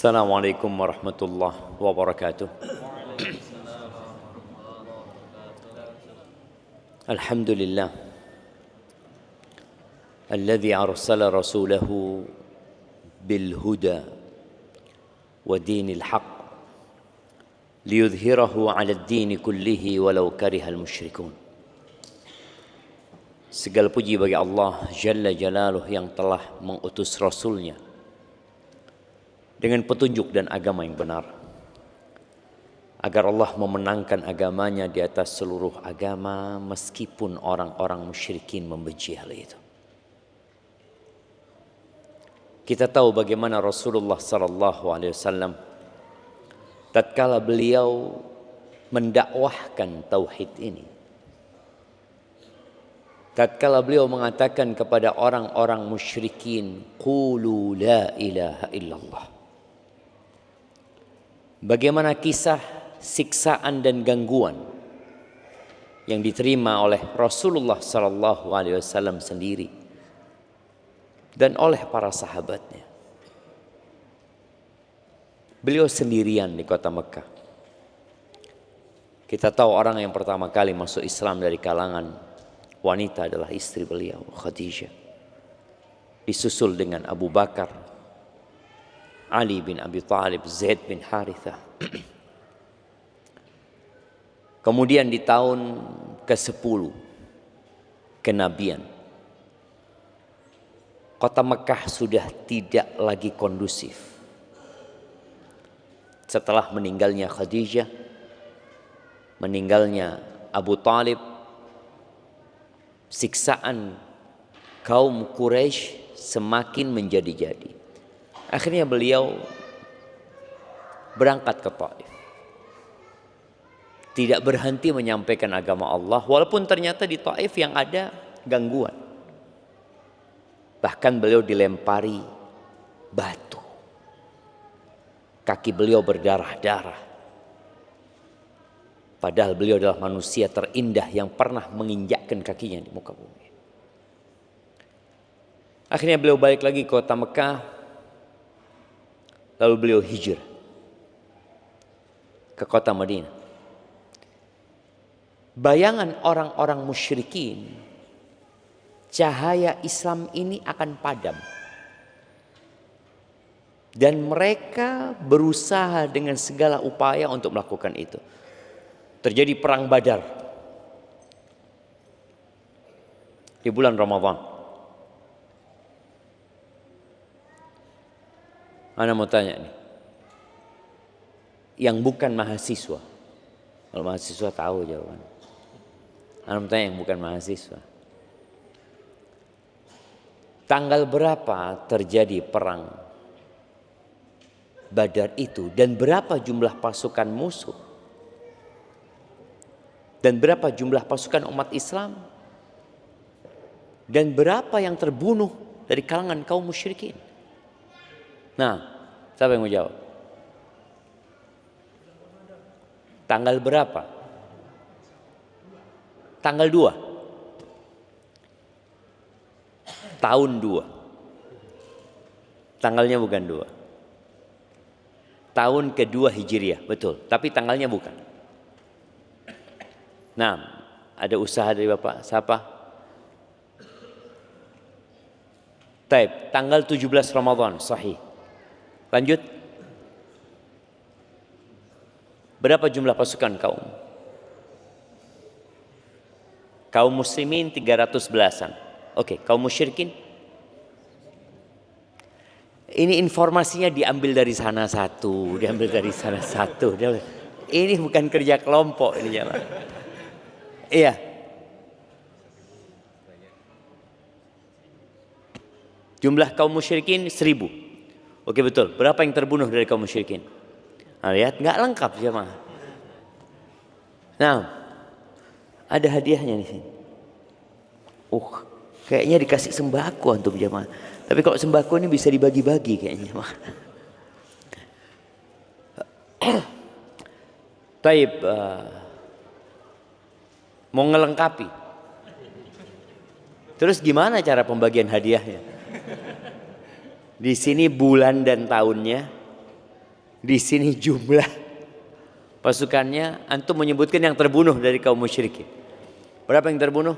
Assalamualaikum warahmatullahi wabarakatuh. Alhamdulillah alladzi arsala rasulahu bil huda wa dinil haqq liyudhhirahu 'ala ad-din kullihi walau karihal musyrikun. Segala puji bagi Allah Jalla Jalaluh yang telah mengutus Rasulnya dengan petunjuk dan agama yang benar, agar Allah memenangkan agamanya di atas seluruh agama meskipun orang-orang musyrikin membenci hal itu. Kita tahu bagaimana Rasulullah sallallahu alaihi wasallam tatkala beliau mendakwahkan tauhid ini, tatkala beliau mengatakan kepada orang-orang musyrikin, qulu la ilaha illallah. Bagaimana kisah siksaan dan gangguan yang diterima oleh Rasulullah sallallahu alaihi wasallam sendiri dan oleh para sahabatnya. Beliau sendirian di kota Mekah. Kita tahu orang yang pertama kali masuk Islam dari kalangan wanita adalah istri beliau, Khadijah. Disusul dengan Abu Bakar, Ali bin Abi Thalib, Zaid bin Harithah. Kemudian di tahun ke-10 kenabian, kota Mekah sudah tidak lagi kondusif. Setelah meninggalnya Khadijah, meninggalnya Abu Thalib, siksaan kaum Quraisy semakin menjadi-jadi. Akhirnya beliau berangkat ke Taif. Tidak berhenti menyampaikan agama Allah, walaupun ternyata di Taif yang ada gangguan. Bahkan beliau dilempari batu. Kaki beliau berdarah-darah. Padahal beliau adalah manusia terindah yang pernah menginjakkan kakinya di muka bumi. Akhirnya beliau balik lagi ke kota Mekah. Lalu beliau hijrah ke kota Madinah. Bayangan orang-orang musyrikin, cahaya Islam ini akan padam. Dan mereka berusaha dengan segala upaya untuk melakukan itu. Terjadi perang Badar di bulan Ramadan. Ana mau tanya nih, yang bukan mahasiswa, kalau mahasiswa tahu jawaban. Ana mau tanya yang bukan mahasiswa, tanggal berapa terjadi perang Badar itu, dan berapa jumlah pasukan musuh, dan berapa jumlah pasukan umat Islam, dan berapa yang terbunuh dari kalangan kaum musyrikin? Nah, siapa yang mau jawab? Tanggal berapa? Tanggal 2. Tahun 2. Tanggalnya bukan 2. Tahun kedua Hijriah, betul. Tapi tanggalnya bukan. Nah, ada usaha dari Bapak. Siapa? Taib, tanggal 17 Ramadan, sahih. Lanjut. Berapa jumlah pasukan kaum? Kaum muslimin 300 belasan. Oke, kaum musyrikin? Ini informasinya diambil dari sana satu, diambil dari sana satu. Ini bukan kerja kelompok ini ya, Pak. Iya. Jumlah kaum musyrikin 1000. Oke, betul. Berapa yang terbunuh dari kaum musyrikin? Nah, lihat, nggak lengkap jemaah. Nah, ada hadiahnya di sini. Kayaknya dikasih sembako untuk jemaah. Tapi kalau sembako ini bisa dibagi-bagi kayaknya, jemaah. Taib, mau ngelengkapi. Terus gimana cara pembagian hadiahnya? Di sini bulan dan tahunnya, Di sini jumlah pasukannya antum menyebutkan yang terbunuh dari kaum musyrikin. Berapa yang terbunuh?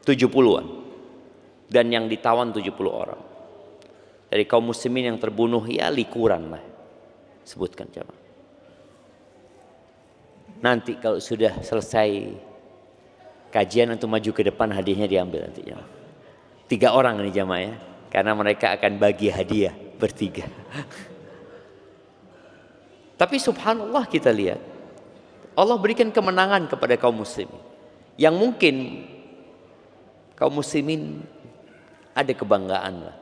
70-an. Dan yang ditawan 70 orang. Dari kaum muslimin yang terbunuh ya likuran lah. Sebutkan coba. Nanti kalau sudah selesai kajian antum maju ke depan, hadiahnya diambil nanti ya. 3 orang ini jamaah ya. Karena mereka akan bagi hadiah bertiga. Tapi subhanallah kita lihat, Allah berikan kemenangan kepada kaum muslimin. Yang mungkin kaum muslimin ada kebanggaan lah,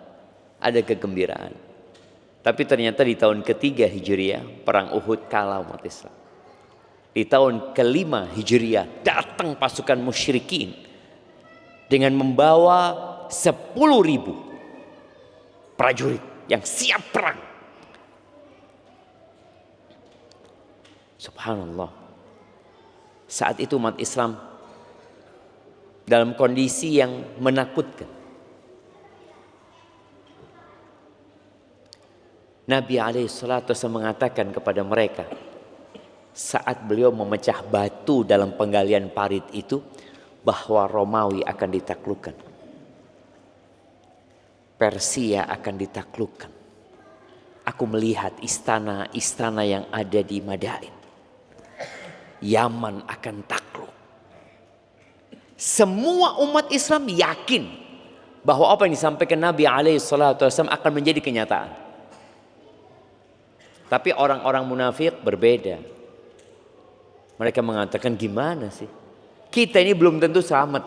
ada kegembiraan. Tapi ternyata di tahun ketiga Hijriah, perang Uhud kalah umat Islam. Di tahun kelima Hijriah datang pasukan musyrikin dengan membawa 10.000 prajurit yang siap perang. Subhanallah. Saat itu umat Islam dalam kondisi yang menakutkan. Nabi alaihissalatu mengatakan kepada mereka saat beliau memecah batu dalam penggalian parit itu, bahwa Romawi akan ditaklukkan, Persia akan ditaklukkan. Aku melihat istana-istana yang ada di Madain. Yaman akan takluk. Semua umat Islam yakin bahwa apa yang disampaikan Nabi alaihissalatu akan menjadi kenyataan. Tapi orang-orang munafik berbeda. Mereka mengatakan, gimana sih? Kita ini belum tentu selamat.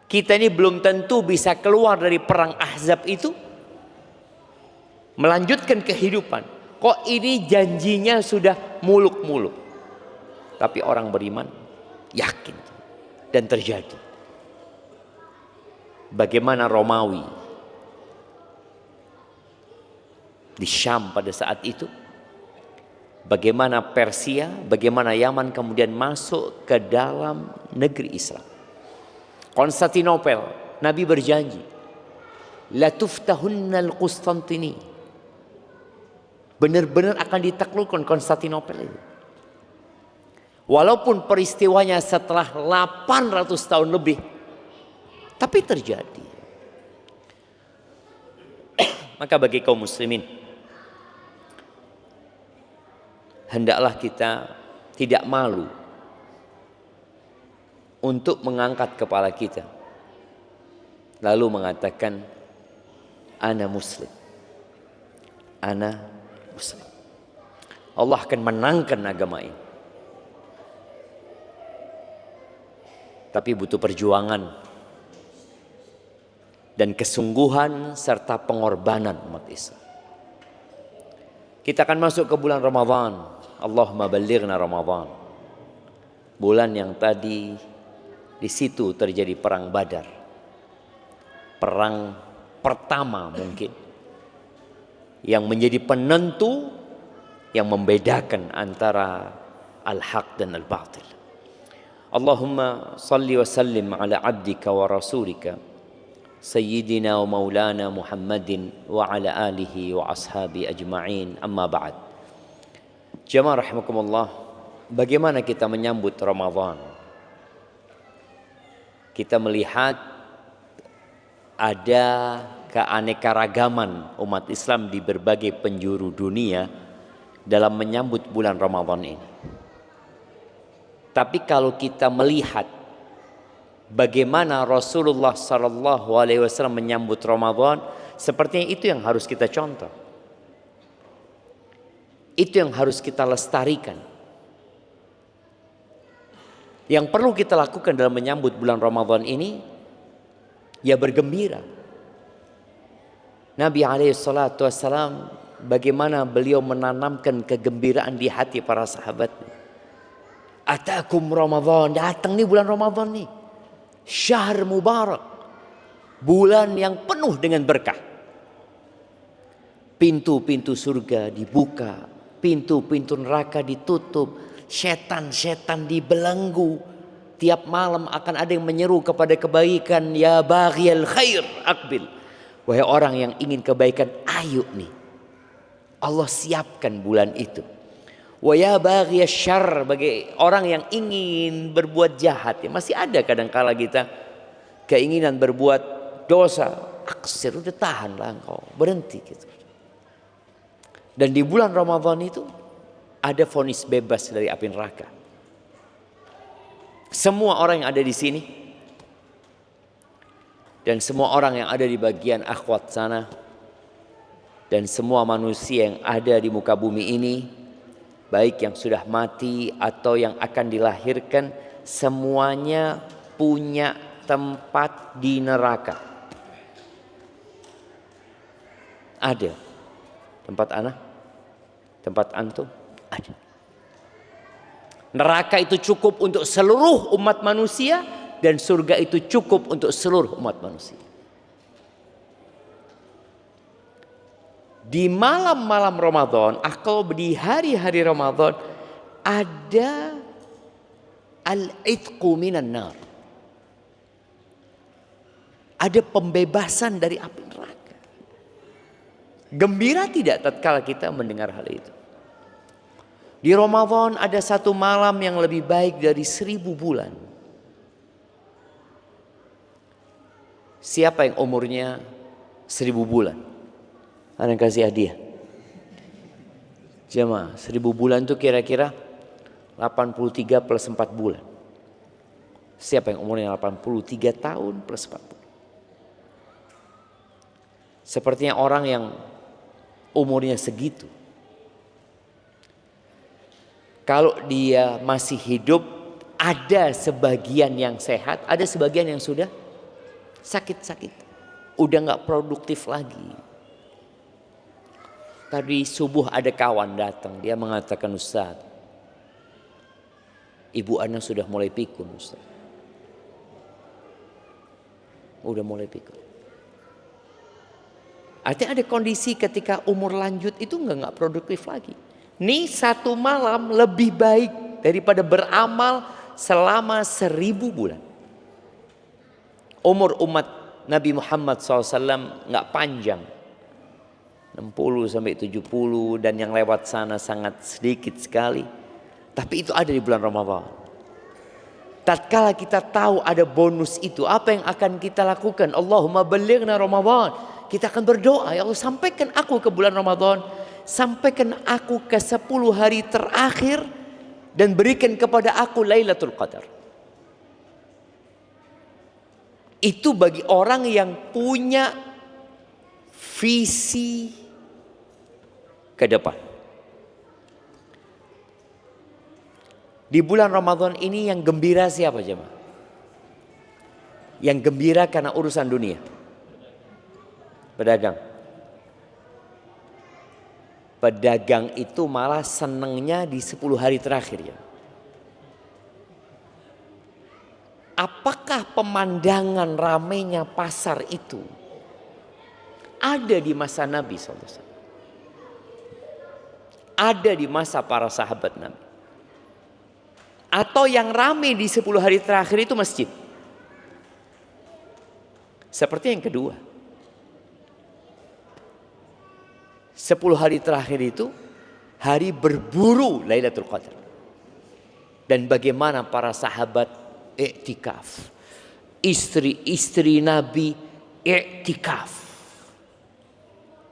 Kita ini belum tentu bisa keluar dari perang Ahzab itu, melanjutkan kehidupan. Kok ini janjinya sudah muluk-muluk. Tapi orang beriman yakin dan terjadi. Bagaimana Romawi di Syam pada saat itu, bagaimana Persia, bagaimana Yaman kemudian masuk ke dalam negeri Islam. Konstantinopel, Nabi berjanji, la tuftahunnal Qustantini, benar-benar akan ditaklukkan Konstantinopel itu. Walaupun peristiwanya setelah 800 tahun lebih, tapi terjadi. Maka bagi kaum muslimin, hendaklah kita tidak malu untuk mengangkat kepala kita, lalu mengatakan, ana muslim, ana muslim. Allah akan menangkan agama ini. Tapi butuh perjuangan dan kesungguhan serta pengorbanan umat Islam. Kita akan masuk ke bulan Ramadan. Allahumma ballighna Ramadan. Bulan yang tadi di situ terjadi perang Badar. Perang pertama mungkin yang menjadi penentu, yang membedakan antara al-haq dan al-batil. Allahumma salli wa sallim ala abdika wa rasulika Sayyidina wa maulana Muhammadin wa ala alihi wa ashabi ajma'in, amma ba'd. Jamaah rahimakumullah, bagaimana kita menyambut Ramadan? Kita melihat ada keanekaragaman umat Islam di berbagai penjuru dunia dalam menyambut bulan Ramadan ini. Tapi kalau kita melihat bagaimana Rasulullah SAW menyambut Ramadan, sepertinya itu yang harus kita contoh. Itu yang harus kita lestarikan. Yang perlu kita lakukan dalam menyambut bulan Ramadan ini, ya bergembira. Nabi SAW bagaimana beliau menanamkan kegembiraan di hati para sahabat. Atakum Ramadan, datang nih bulan Ramadan nih. Syahr mubarak, bulan yang penuh dengan berkah. Pintu-pintu surga dibuka, pintu-pintu neraka ditutup, setan-setan dibelenggu. Tiap malam akan ada yang menyeru kepada kebaikan, ya baghiyal khair aqbil. Wahai orang yang ingin kebaikan, ayo nih. Allah siapkan bulan itu. Wa ya baghiyasyarr, syarr, bagi orang yang ingin berbuat jahat. Ya, masih ada kadang-kala kita keinginan berbuat dosa. Aksir, udah tahanlah engkau, berhenti gitu. Dan di bulan Ramadan itu ada vonis bebas dari api neraka. Semua orang yang ada di sini dan semua orang yang ada di bagian akhwat sana dan semua manusia yang ada di muka bumi ini, baik yang sudah mati atau yang akan dilahirkan, semuanya punya tempat di neraka. Ada tempat anak, tempat antum, ada. Neraka itu cukup untuk seluruh umat manusia dan surga itu cukup untuk seluruh umat manusia. Di malam-malam Ramadan atau di hari-hari Ramadan ada al-itqu minan nar. Ada pembebasan dari api neraka. Gembira tidak tatkala kita mendengar hal itu? Di Ramadan ada satu malam yang lebih baik dari 1000 bulan. Siapa yang umurnya 1000 bulan? Ada yang kasih hadiah? Jemaah, 1000 bulan itu kira-kira 83 plus 4 bulan. Siapa yang umurnya 83 tahun plus 4 bulan? Sepertinya orang yang umurnya segitu, kalau dia masih hidup, ada sebagian yang sehat, ada sebagian yang sudah sakit-sakit, udah nggak produktif lagi. Tadi subuh ada kawan datang, dia mengatakan, Ustaz, ibu ana sudah mulai pikun, Ustaz. Udah mulai pikun. Artinya ada kondisi ketika umur lanjut itu nggak produktif lagi. Ini satu malam lebih baik daripada beramal selama 1000 bulan. Umur umat Nabi Muhammad SAW nggak panjang, 60 sampai 70, dan yang lewat sana sangat sedikit sekali. Tapi itu ada di bulan Ramadan. Tatkala kita tahu ada bonus itu, apa yang akan kita lakukan? Allahumma ballighna Ramadan. Kita akan berdoa, ya Allah, sampaikan aku ke bulan Ramadan, sampaikan aku ke 10 hari terakhir, dan berikan kepada aku Lailatul Qadar. Itu bagi orang yang punya visi ke depan. Di bulan Ramadan ini yang gembira siapa jemaah? Yang gembira karena urusan dunia. Pedagang. Pedagang itu malah senengnya di 10 hari terakhir ya. Apakah pemandangan ramainya pasar itu ada di masa Nabi SAW? Ada di masa para sahabat Nabi? Atau yang ramai di 10 hari terakhir itu masjid? Seperti yang kedua. 10 hari terakhir itu hari berburu Lailatul Qadar. Dan bagaimana para sahabat iktikaf. Istri-istri Nabi iktikaf.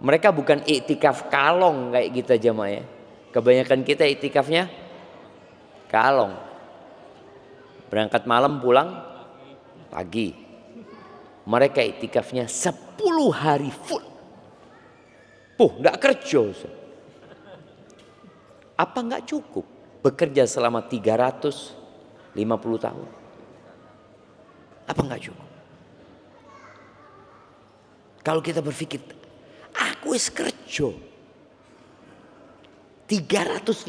Mereka bukan iktikaf kalong kayak kita jamaah ya. Kebanyakan kita iktikafnya kalong. Berangkat malam pulang pagi. Mereka iktikafnya 10 hari full. Enggak kerja. Apa enggak cukup bekerja selama 350 tahun? Apa enggak cukup? Kalau kita berpikir, aku wis kerja 350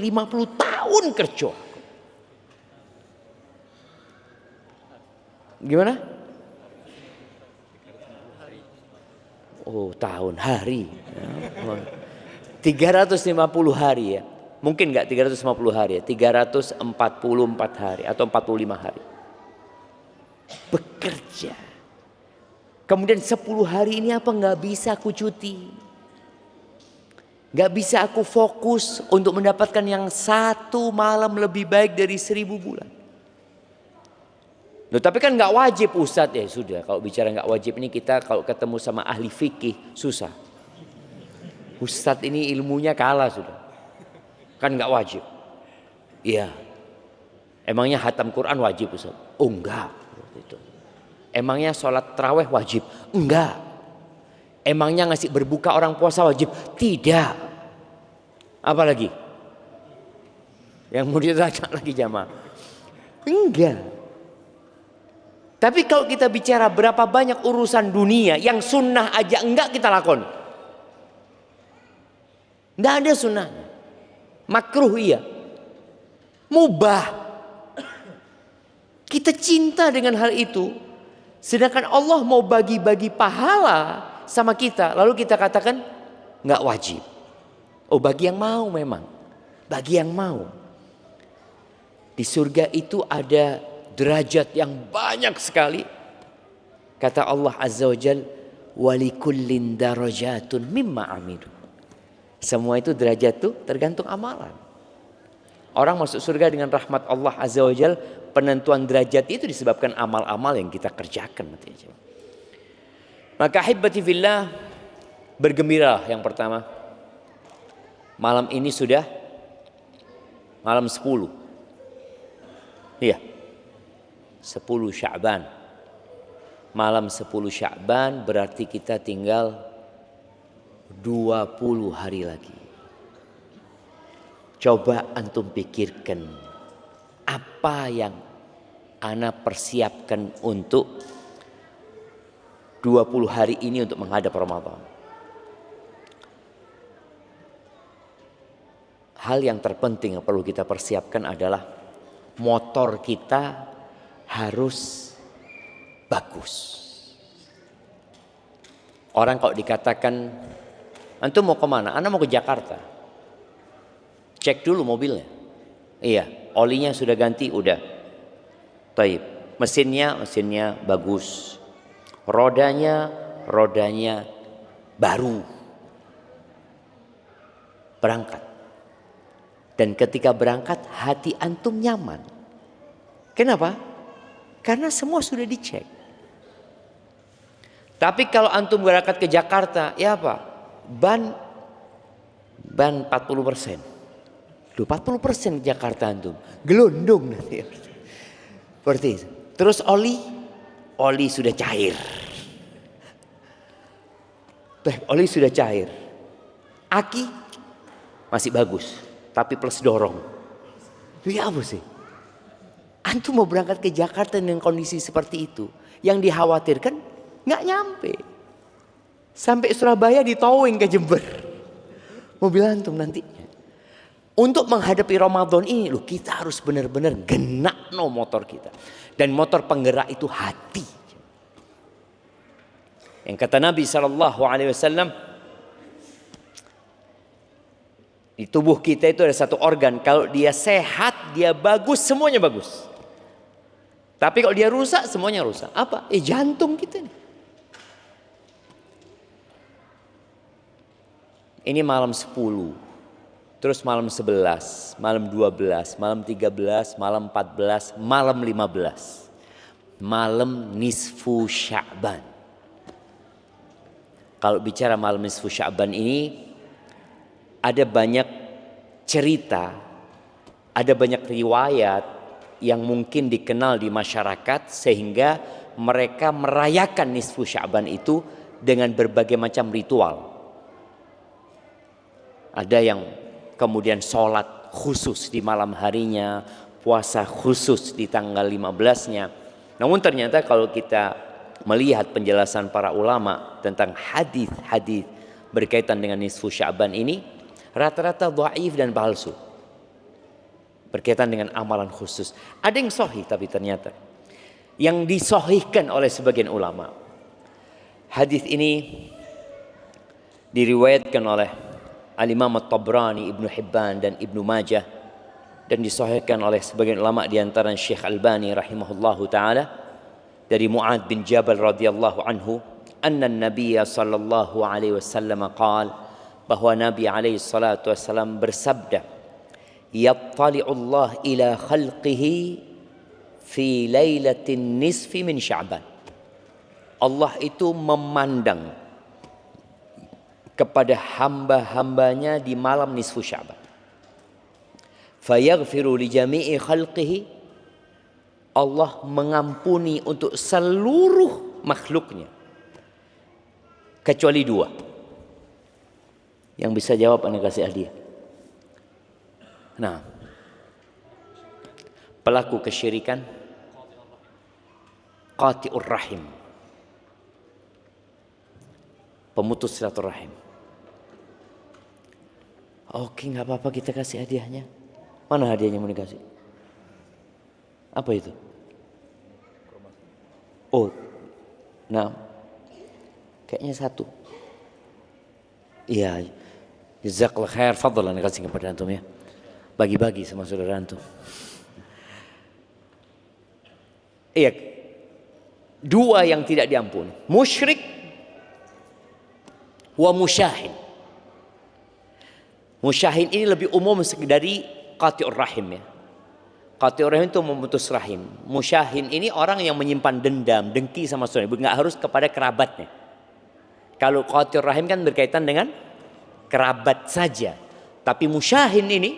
tahun kerja. Gimana? Oh, tahun, hari. 350 hari ya. Mungkin enggak 350 hari ya. 344 hari atau 45 hari. Bekerja. Kemudian 10 hari ini apa enggak bisa aku cuti? Gak bisa aku fokus untuk mendapatkan yang satu malam lebih baik dari 1000 bulan. Loh, tapi kan gak wajib Ustadz. Ya sudah, kalau bicara gak wajib ini kita kalau ketemu sama ahli fikih susah. Ustadz ini ilmunya kalah sudah. Kan gak wajib. Iya. Emangnya hatam Quran wajib Ustadz? Oh enggak. Emangnya sholat tarawih wajib? Enggak. Emangnya ngasih berbuka orang puasa wajib? Tidak. Apa lagi? Yang mau ditanya lagi jamaah? Enggak. Tapi kalau kita bicara berapa banyak urusan dunia yang sunnah aja enggak kita lakoni. Enggak ada sunnahnya. Makruh iya. Mubah. Kita cinta dengan hal itu. Sedangkan Allah mau bagi-bagi pahala sama kita, lalu kita katakan nggak wajib. Oh, bagi yang mau memang, bagi yang mau. Di surga itu ada derajat yang banyak sekali. Kata Allah Azza wa Jal, walikullin darajatun mimma amilu. Semua itu derajat itu tergantung amalan. Orang masuk surga dengan rahmat Allah Azza wa Jal, penentuan derajat itu disebabkan amal-amal yang kita kerjakan. Maka ahibati fillah, bergembira yang pertama. Malam ini sudah malam 10. Iya. 10 Sya'ban. Malam 10 Sya'ban berarti kita tinggal 20 hari lagi. Coba antum pikirkan apa yang ana persiapkan untuk 20 hari ini untuk menghadap Ramadan. Hal yang terpenting yang perlu kita persiapkan adalah motor kita harus bagus. Orang kalau dikatakan, antum mau kemana? Ana mau ke Jakarta. Cek dulu mobilnya. Iya, olinya sudah ganti, udah. Taib. Mesinnya bagus. Rodanya baru. Berangkat. Dan ketika berangkat hati antum nyaman. Kenapa? Karena semua sudah dicek. Tapi kalau antum berangkat ke Jakarta, ya apa? Ban 40%. 40% ke Jakarta antum. Gelondong nanti. Seperti itu. Terus oli sudah cair. Oli sudah cair. Aki masih bagus, tapi plus dorong. Itu apa sih? Antum mau berangkat ke Jakarta dengan kondisi seperti itu, yang dikhawatirkan nggak nyampe. Sampai Surabaya ditowing ke Jember. Mobil antum nantinya. Untuk menghadapi Ramadan ini, loh, kita harus benar-benar genak motor kita. Dan motor penggerak itu hati. Yang kata Nabi SAW, di tubuh kita itu ada satu organ. Kalau dia sehat, dia bagus, semuanya bagus. Tapi kalau dia rusak, semuanya rusak. Apa? Jantung kita nih. Ini malam 10. Terus malam 11, malam 12, malam 13, malam 14, malam 15. Malam nisfu Sya'ban. Kalau bicara malam nisfu Sya'ban ini, ada banyak cerita, ada banyak riwayat yang mungkin dikenal di masyarakat sehingga mereka merayakan nisfu Sya'ban itu dengan berbagai macam ritual. Ada yang kemudian sholat khusus di malam harinya, puasa khusus di tanggal 15-nya. Namun ternyata kalau kita melihat penjelasan para ulama tentang hadis-hadis berkaitan dengan nisfu Sya'ban ini, rata-rata dhaif dan palsu. Berkaitan dengan amalan khusus. Ada yang sahih tapi ternyata yang disahihkan oleh sebagian ulama. Hadis ini diriwayatkan oleh Al-Imam At-Tabrani, Ibnu Hibban dan Ibnu Majah, dan disahihkan oleh sebagian ulama di antara Syekh Albani rahimahullahu taala dari Mu'adz bin Jabal radhiyallahu anhu, anna an-nabiy sallallahu alaihi wasallam qala bahwa Nabi alaihi salatu wasallam bersabda, "Yattali'ullah ila khalqihi fi lailatin nisfi min Sya'ban." Allah itu memandang kepada hamba-hambanya di malam nisfu Sya'ban. Fayaghfiru li jami'i khalqihi. Allah mengampuni untuk seluruh makhluknya kecuali 2. Yang bisa jawab Anda kasih hadiah. Nah, pelaku kesyirikan, qati'ur rahim, pemutus silaturahim. Oke, nggak apa-apa, kita kasih hadiahnya. Mana hadiahnya mau dikasih? Apa itu? Oh, nah, kayaknya 1. Iya, jazakallah khair, fadlan kasih kepada antum ya. Bagi-bagi sama saudara antum. Iya, 2 yang tidak diampuni, musyrik wa musyahin. Musyahin ini lebih umum dari qati'ur rahim ya. Qati'ur rahim itu memutus rahim. Musyahin ini orang yang menyimpan dendam, dengki sama saudara, nggak harus kepada kerabatnya. Kalau qati'ur rahim kan berkaitan dengan kerabat saja. Tapi musyahin ini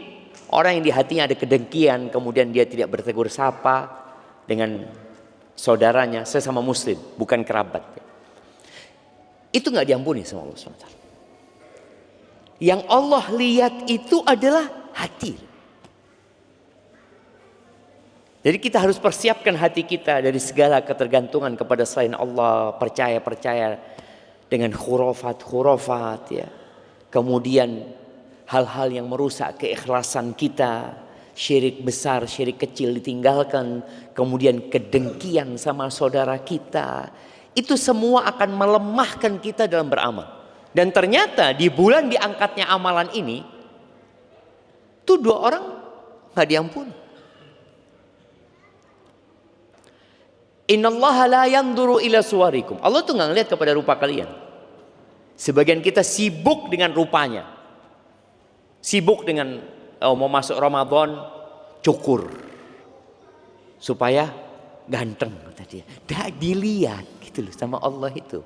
orang yang di hatinya ada kedengkian, kemudian dia tidak bertegur sapa dengan saudaranya sesama muslim, bukan kerabat. Itu nggak diampuni sama Allah SWT. Yang Allah lihat itu adalah hati. Jadi kita harus persiapkan hati kita dari segala ketergantungan kepada selain Allah, percaya dengan khurafat ya. Kemudian hal-hal yang merusak keikhlasan kita, syirik besar, syirik kecil ditinggalkan, kemudian kedengkian sama saudara kita. Itu semua akan melemahkan kita dalam beramal. Dan ternyata di bulan diangkatnya amalan ini, tuh 2 orang nggak diampuni. Innallaha la yanzuru ila suwarikum. Allah tuh nggak ngelihat kepada rupa kalian. Sebagian kita sibuk dengan rupanya, sibuk dengan mau masuk Ramadan, cukur supaya ganteng kata dia. Dah dilihat gitu loh sama Allah itu.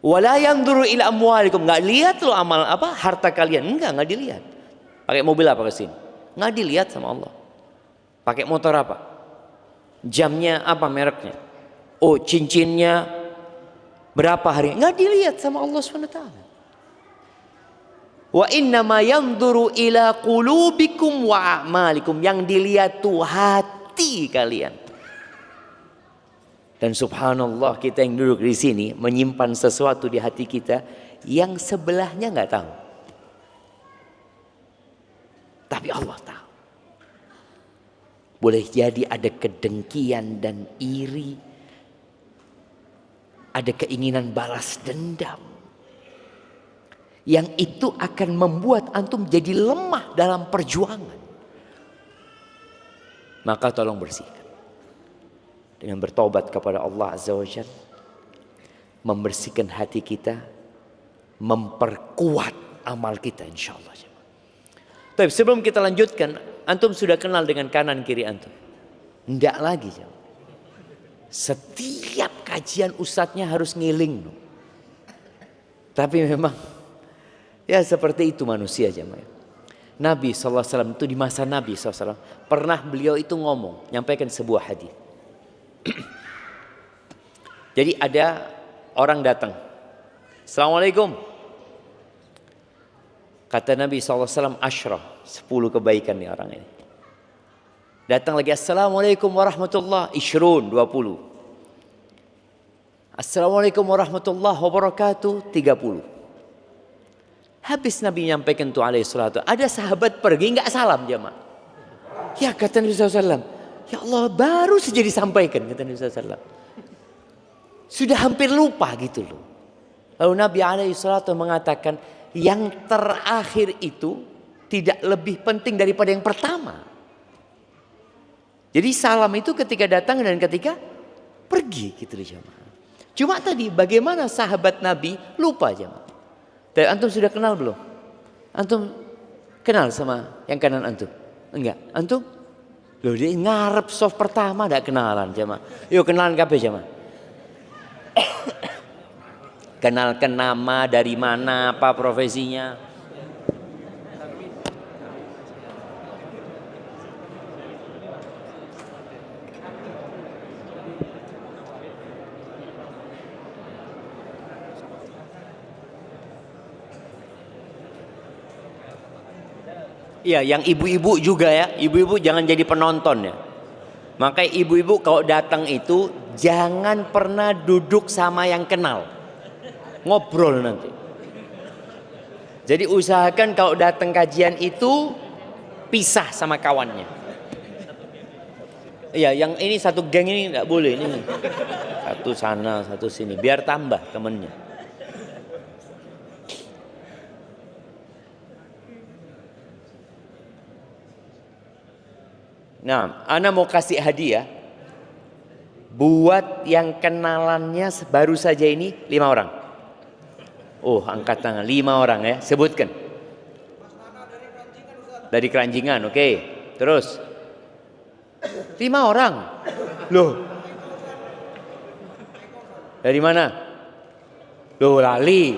Wala yanzuru ila amwalikum, enggak lihat loh amal apa harta kalian, enggak dilihat. Pakai mobil apa ke sini? Enggak dilihat sama Allah. Pakai motor apa? Jamnya apa mereknya? Oh, cincinnya berapa hari? Enggak dilihat sama Allah SWT. Wa innama yanzuru ila qulubikum wa a'malikum, yang dilihat tuh hati kalian. Dan subhanallah, kita yang duduk di sini menyimpan sesuatu di hati kita yang sebelahnya nggak tahu. Tapi Allah tahu. Boleh jadi ada kedengkian dan iri, ada keinginan balas dendam, yang itu akan membuat antum jadi lemah dalam perjuangan. Maka tolong bersihkan dengan bertobat kepada Allah Azza wa Jalla, membersihkan hati kita, memperkuat amal kita insyaallah. Tapi sebelum kita lanjutkan, antum sudah kenal dengan kanan kiri antum? Enggak lagi. Setiap kajian ustadznya harus ngiling. Tapi memang ya seperti itu manusia jemaah. Nabi SAW itu di masa Nabi SAW pernah beliau itu ngomong, nyampaikan sebuah hadis. Jadi ada orang datang, Assalamualaikum. Kata Nabi SAW, Ashrah, 10 kebaikan nih orang ini. Datang lagi, Assalamualaikum warahmatullahi wabarakatuh, 20. Assalamualaikum warahmatullahi wabarakatuh, 30. Habis Nabi menyampaikan itu alaihi salatu, ada sahabat pergi nggak salam jemaah. Ya kata Nabi SAW, ya Allah baru saja disampaikan, kata Nabi SAW. Sudah hampir lupa gitu loh. Lalu Nabi alaihi salatu mengatakan, yang terakhir itu tidak lebih penting daripada yang pertama. Jadi salam itu ketika datang dan ketika pergi gitu loh jemaah. Cuma tadi bagaimana sahabat Nabi lupa jemaah. Tapi antum sudah kenal belum? Antum kenal sama yang kanan antum? Enggak. Antum? Loh dia ngarep soft pertama enggak kenalan jemaah. Yuk kenalan kabeh jemaah. Kenalkan nama, dari mana, apa profesinya. Iya, yang ibu-ibu juga ya. Ibu-ibu jangan jadi penonton ya. Makanya ibu-ibu kalau datang itu jangan pernah duduk sama yang kenal. Ngobrol nanti. Jadi usahakan kalau datang kajian itu pisah sama kawannya. Iya, yang ini satu geng ini nggak boleh ini. Satu sana, satu sini, biar tambah temennya. Nah, ana mau kasih hadiah buat yang kenalannya baru saja ini 5 orang. Oh, angkat tangan 5 orang ya, sebutkan. Dari Keranjingan, oke. Terus 5 orang. Loh. Dari mana? Loh, lali.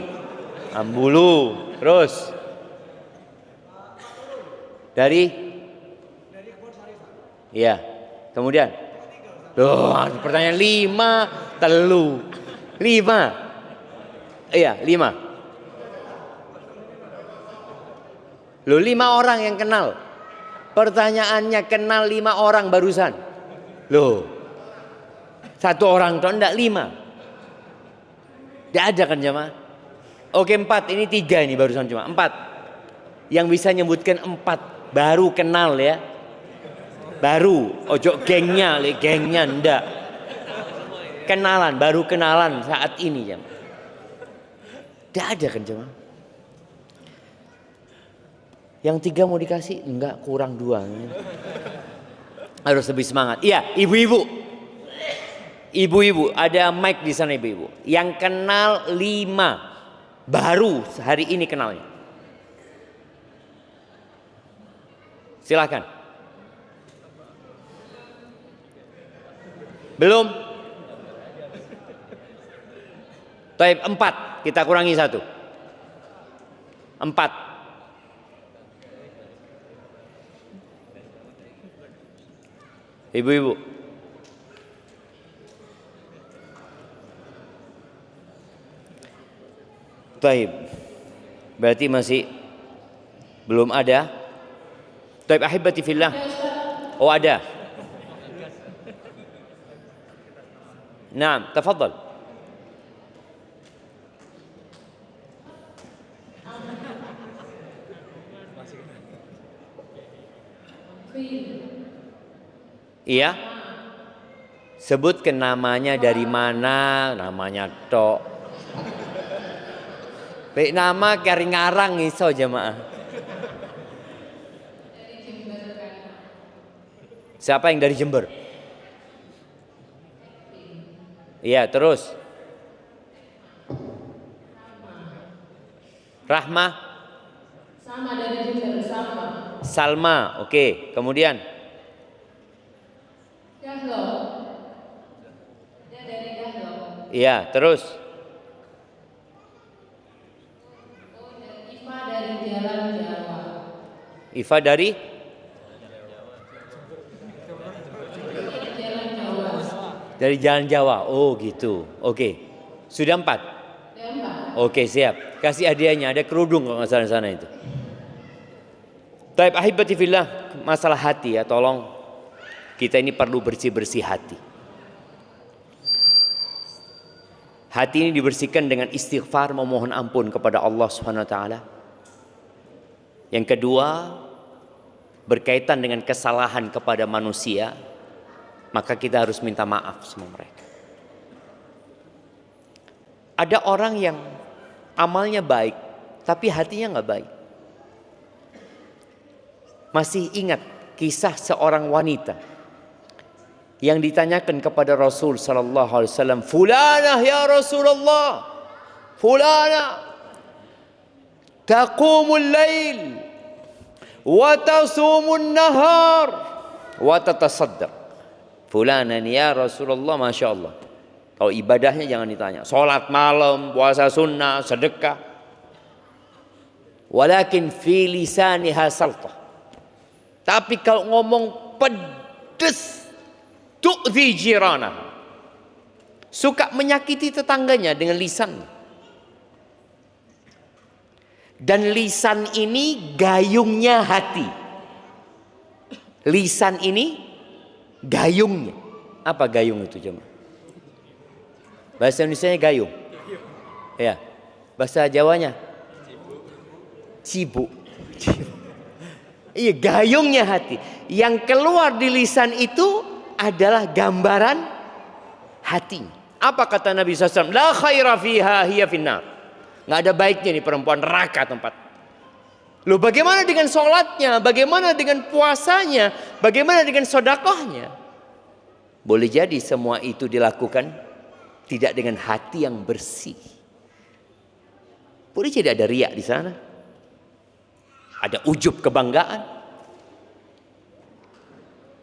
Ambulu. Terus dari iya, kemudian pertanyaan 5, telu 5. Iya, 5. Loh 5 orang yang kenal. Pertanyaannya kenal 5 orang barusan. Loh 1 orang toh enggak 5. Tidak ada kan jemaah? Oke 4, ini 3 ini barusan cuma 4. Yang bisa nyebutkan 4 baru kenal ya. Baru, ojo gengnya ndak. Kenalan, baru kenalan saat ini jemaah. Tidak ada kan jemaah? Yang 3 mau dikasih? Enggak, kurang 2. Harus lebih semangat. Iya, ibu-ibu. Ibu-ibu, ada mic di sana ibu-ibu. Yang kenal 5. Baru hari ini kenalnya. Silakan. Belum? Taib 4, kita kurangi 1. 4. Ibu-ibu. Taib. Berarti masih belum ada. Taib ahibati fillah. Oh ada. Naam, tafadhal. Iya. Sebutkan namanya dari mana, namanya tok. Baik nama kari ngarang iso jemaah. Siapa yang dari Jember? Iya, terus. Rahmah. Sama dari Jember, sama. Salma, oke. Kemudian. Dahlo. Dia dari Dahlo. Iya, terus. Oh, Iva dari Jalan Jawa. Iva dari? Jalan Jawa. Dari Jalan Jawa. Oh gitu. Oke. Sudah 4? Sudah 4. Oke, siap. Kasih hadiahnya. Ada kerudung kalau nggak salah di sana itu. Taib ahibati fillah. Masalah hati ya. Tolong. Kita ini perlu bersih-bersih hati. Hati ini dibersihkan dengan istighfar, memohon ampun kepada Allah Subhanahu wa taala. Yang kedua, berkaitan dengan kesalahan kepada manusia, maka kita harus minta maaf sama mereka. Ada orang yang amalnya baik, tapi hatinya nggak baik. Masih ingat kisah seorang wanita yang ditanyakan kepada Rasul sallallahu alaihi wasallam, "Fulanah ya Rasulullah, fulanah taqumul lail wa tasumun nahar wa tatasaddaq." Fulanah ya Rasulullah, Masya Allah. Kalau ibadahnya jangan ditanya. Salat malam, puasa sunnah, sedekah. Walakin fi lisaniha saltah. Tapi kalau ngomong pedes, tu'zi jiranah. Suka menyakiti tetangganya dengan lisan. Dan lisan ini gayungnya hati. Lisan ini gayungnya. Apa gayung itu jemaah? Bahasa Indonesianya gayung. Ya. Bahasa Jawanya cibuk. Iya, gayungnya hati. Yang keluar di lisan itu adalah gambaran hatinya. Apa kata Nabi SAW? La khaira fiha hiya finnar. Nggak ada baiknya nih perempuan, neraka tempat. Loh, bagaimana dengan sholatnya? Bagaimana dengan puasanya? Bagaimana dengan sedekahnya? Boleh jadi semua itu dilakukan tidak dengan hati yang bersih. Boleh jadi ada riak di sana. Ada ujub kebanggaan.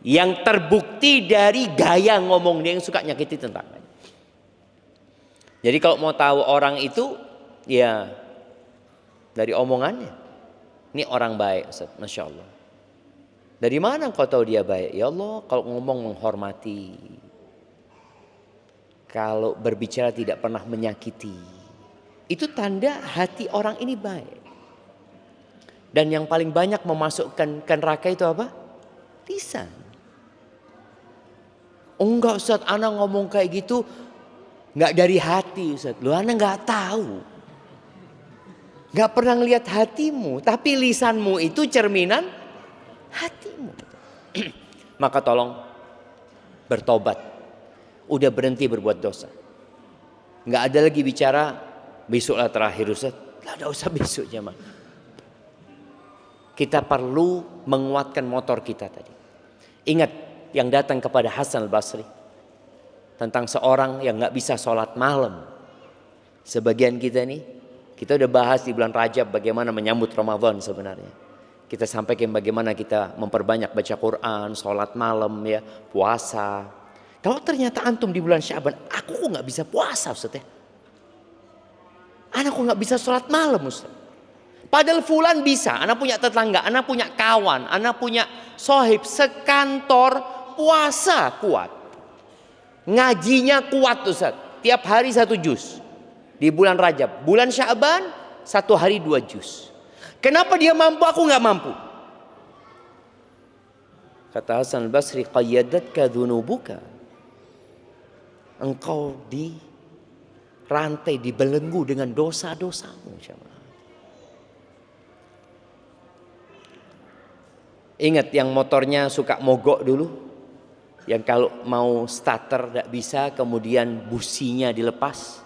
Yang terbukti dari gaya ngomong dia yang suka nyakiti tetangganya. Jadi kalau mau tahu orang itu, ya dari omongannya. Ini orang baik, Ustaz. Masya Allah. Dari mana kau tahu dia baik? Ya Allah, kalau ngomong menghormati. Kalau berbicara tidak pernah menyakiti. Itu tanda hati orang ini baik. Dan yang paling banyak memasukkan ke neraka itu apa? Lisan. Oh enggak Ustaz, ana ngomong kayak gitu enggak dari hati Ustaz. Lu ana enggak tahu. Enggak pernah ngelihat hatimu, tapi lisanmu itu cerminan hatimu. Maka tolong bertobat. Udah berhenti berbuat dosa. Enggak ada lagi bicara besoklah terakhir Ustaz. Enggak usah besok jemaah. Kita perlu menguatkan motor kita tadi. Ingat yang datang kepada Hasan al-Basri tentang seorang yang nggak bisa sholat malam. Sebagian kita nih, kita udah bahas di bulan Rajab bagaimana menyambut Ramadan sebenarnya. Kita sampaikan bagaimana kita memperbanyak baca Quran, sholat malam ya, puasa. Kalau ternyata antum di bulan Syaban, aku kok nggak bisa puasa Ustaz ya? Anak kok nggak bisa sholat malam Ustaz? Padahal fulan bisa, anak punya tetangga, anak punya kawan, anak punya sohib sekantor, puasa kuat. Ngajinya kuat Ustaz, tiap hari 1 juz. Di bulan Rajab, bulan Syaban 1 hari 2 juz. Kenapa dia mampu, aku nggak mampu? Kata Hasan al-Basri, qayyadatka dhunubuka. Engkau di rantai, dibelenggu dengan dosa-dosamu. Ingat yang motornya suka mogok dulu, yang kalau mau starter tidak bisa, kemudian businya dilepas.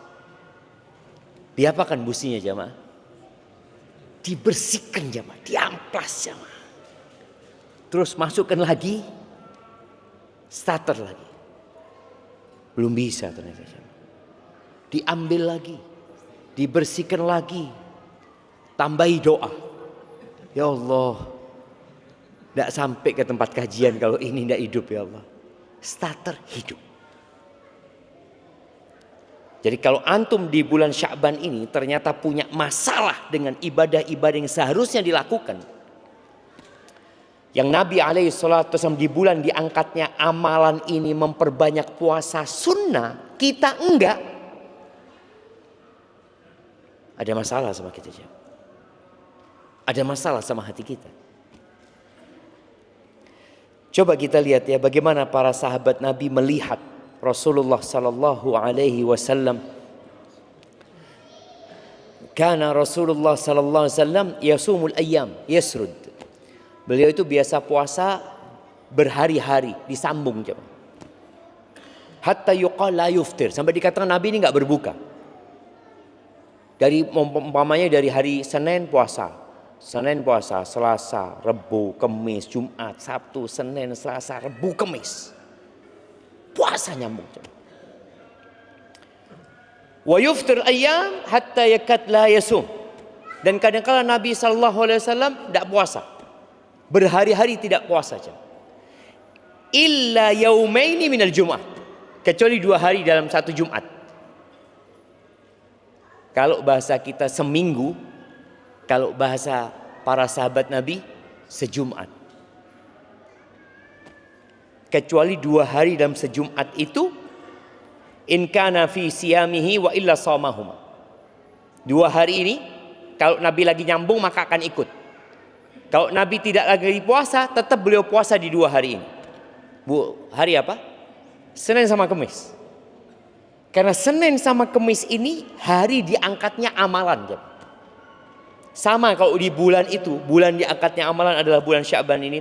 Diapakan businya jamaah? Dibersihkan jamaah, diamplas jamaah. Terus masukkan lagi, starter lagi. Belum bisa ternyata jamaah. Diambil lagi, dibersihkan lagi, tambahi doa. Ya Allah, tidak sampai ke tempat kajian kalau ini tidak hidup ya Allah. Starter hidup. Jadi kalau antum di bulan Sya'ban ini ternyata punya masalah dengan ibadah-ibadah yang seharusnya dilakukan. Yang Nabi SAW di bulan diangkatnya amalan ini memperbanyak puasa sunnah, kita enggak. Ada masalah sama kita. Ada masalah sama hati kita. Coba kita lihat ya bagaimana para sahabat Nabi melihat Rasulullah sallallahu alaihi wasallam. Kana Rasulullah sallallahu alaihi wasallam yasumul ayyam, yasrud. Beliau itu biasa puasa berhari-hari, disambung coba. Hatta yuqal la yuftir, sampai dikatakan Nabi ini enggak berbuka. Dari umpamanya dari hari Senin puasa, Selasa, Rabu, Kamis, Jumat, Sabtu, Senin, Selasa, Rabu, Kamis. puasa nyambung. Wa yuftir ayyam hatta yakad la yasum. Dan kadang-kala Nabi sallallahu alaihi wasallam tidak puasa. Berhari-hari tidak puasa. Illa yaumaini minal Jum'ah. Kecuali 2 hari dalam satu Jumat. Kalau bahasa kita seminggu, kalau bahasa para sahabat Nabi sejumat. Kecuali 2 hari dalam sejumat itu, in kana fi siyamihi wa illa sawmahuma. 2 hari ini kalau Nabi lagi nyambung maka akan ikut. Kalau Nabi tidak lagi puasa, tetap beliau puasa di 2 hari ini. Hari apa? Senin sama Kamis. Karena Senin sama Kamis ini hari diangkatnya amalan. Sama kalau di bulan itu, bulan diangkatnya amalan adalah bulan Sya'ban ini.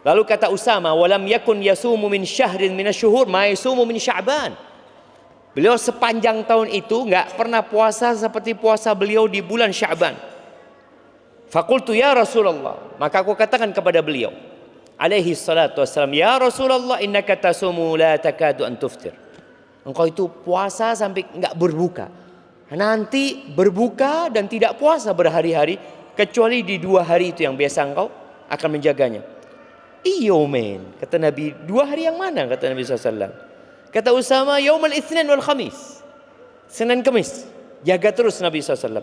Lalu kata Usama, walam yakun yasumu min syahrin minasyuhur ma yasumu min Sya'ban. Beliau sepanjang tahun itu enggak pernah puasa seperti puasa beliau di bulan Sya'ban. Faqultu ya Rasulullah, maka aku katakan kepada beliau alaihi salatu wassalam, ya Rasulullah innaka tasumu la takadu an tuftir. Engkau itu puasa sampai enggak berbuka. Nanti berbuka dan tidak puasa berhari-hari kecuali di 2 hari itu yang biasa engkau akan menjaganya. Iyo men, kata Nabi, 2 hari yang mana? Kata Nabi SAW. Kata Usama, yaumul itsnin wal khamis. Senin Kamis. Jaga terus Nabi SAW.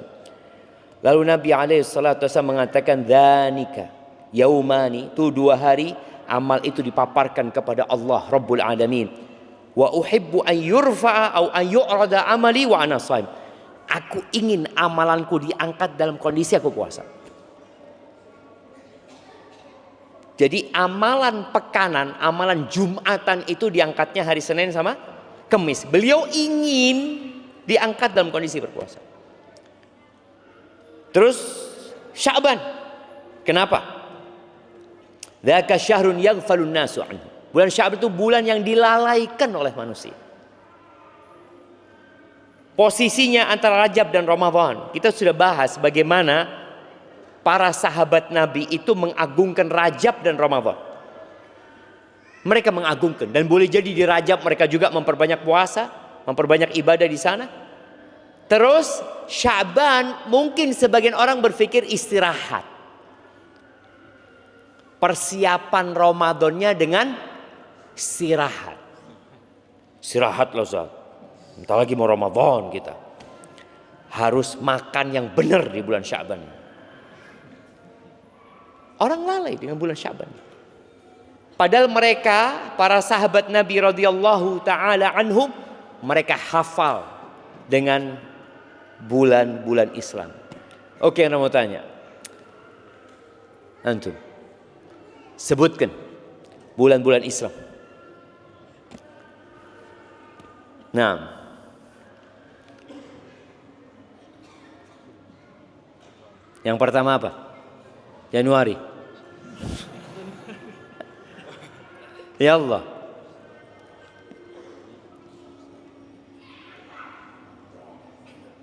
Lalu Nabi SAW mengatakan, dhanika yaumani, itu 2 hari amal itu dipaparkan kepada Allah Rabbul Alamin. Wa uhibbu an yurfa'a au an yu'rada amali wa ana shaim. Aku ingin amalanku diangkat dalam kondisi aku puasa. Jadi amalan pekanan, amalan Jumatan itu diangkatnya hari Senin sama Kamis. Beliau ingin diangkat dalam kondisi berpuasa. Terus Sya'ban. Kenapa? Dzaka syahrun yaghfalun nasu anhu. Bulan Sya'ban itu bulan yang dilalaikan oleh manusia. Posisinya antara Rajab dan Ramadan. Kita sudah bahas bagaimana para sahabat Nabi itu mengagungkan Rajab dan Ramadan. Mereka mengagungkan, dan boleh jadi di Rajab mereka juga memperbanyak puasa, memperbanyak ibadah di sana. Terus Sya'ban mungkin sebagian orang berpikir istirahat. Persiapan Ramadannya dengan istirahat. Istirahat loh Ustaz. Entah lagi mau Ramadan kita. Harus makan yang benar di bulan Sya'ban. Orang lalai dengan bulan Sya'ban. Padahal mereka, para sahabat Nabi radhiyallahu taala anhum, mereka hafal dengan bulan-bulan Islam. Oke, Anda mau tanya. Antum sebutkan bulan-bulan Islam. Nah, yang pertama apa? Januari. Ya Allah.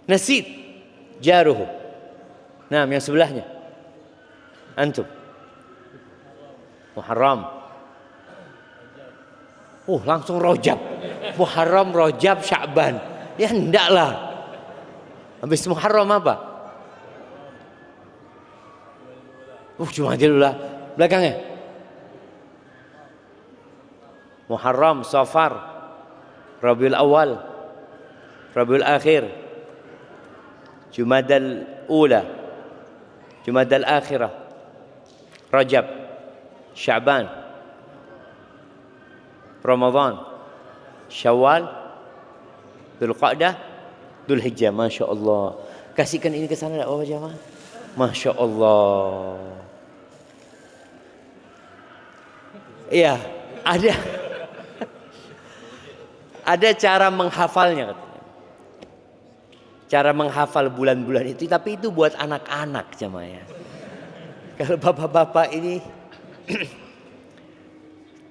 Nasid jaruhu. Nah, yang sebelahnya. Antum. Muharram. Langsung Rajab. Muharram, Rajab, Sya'ban. Ya enggak lah. Habis Muharram apa? Cuma aja dulu lah. Belakangnya. Muharram, Safar, Rabiul Awal, Rabiul Akhir, Jumadal Ula, Jumadal Akhirah, Rajab, Sya'ban, Ramadan, Syawal, Dzulqa'dah, Dzulhijjah. Masya Allah. Kasihkan ini ke sana oh jamaah. Masya Allah. Iya, ada cara menghafalnya katanya. Cara menghafal bulan-bulan itu, tapi itu buat anak-anak jamaah ya. Kalau bapak-bapak ini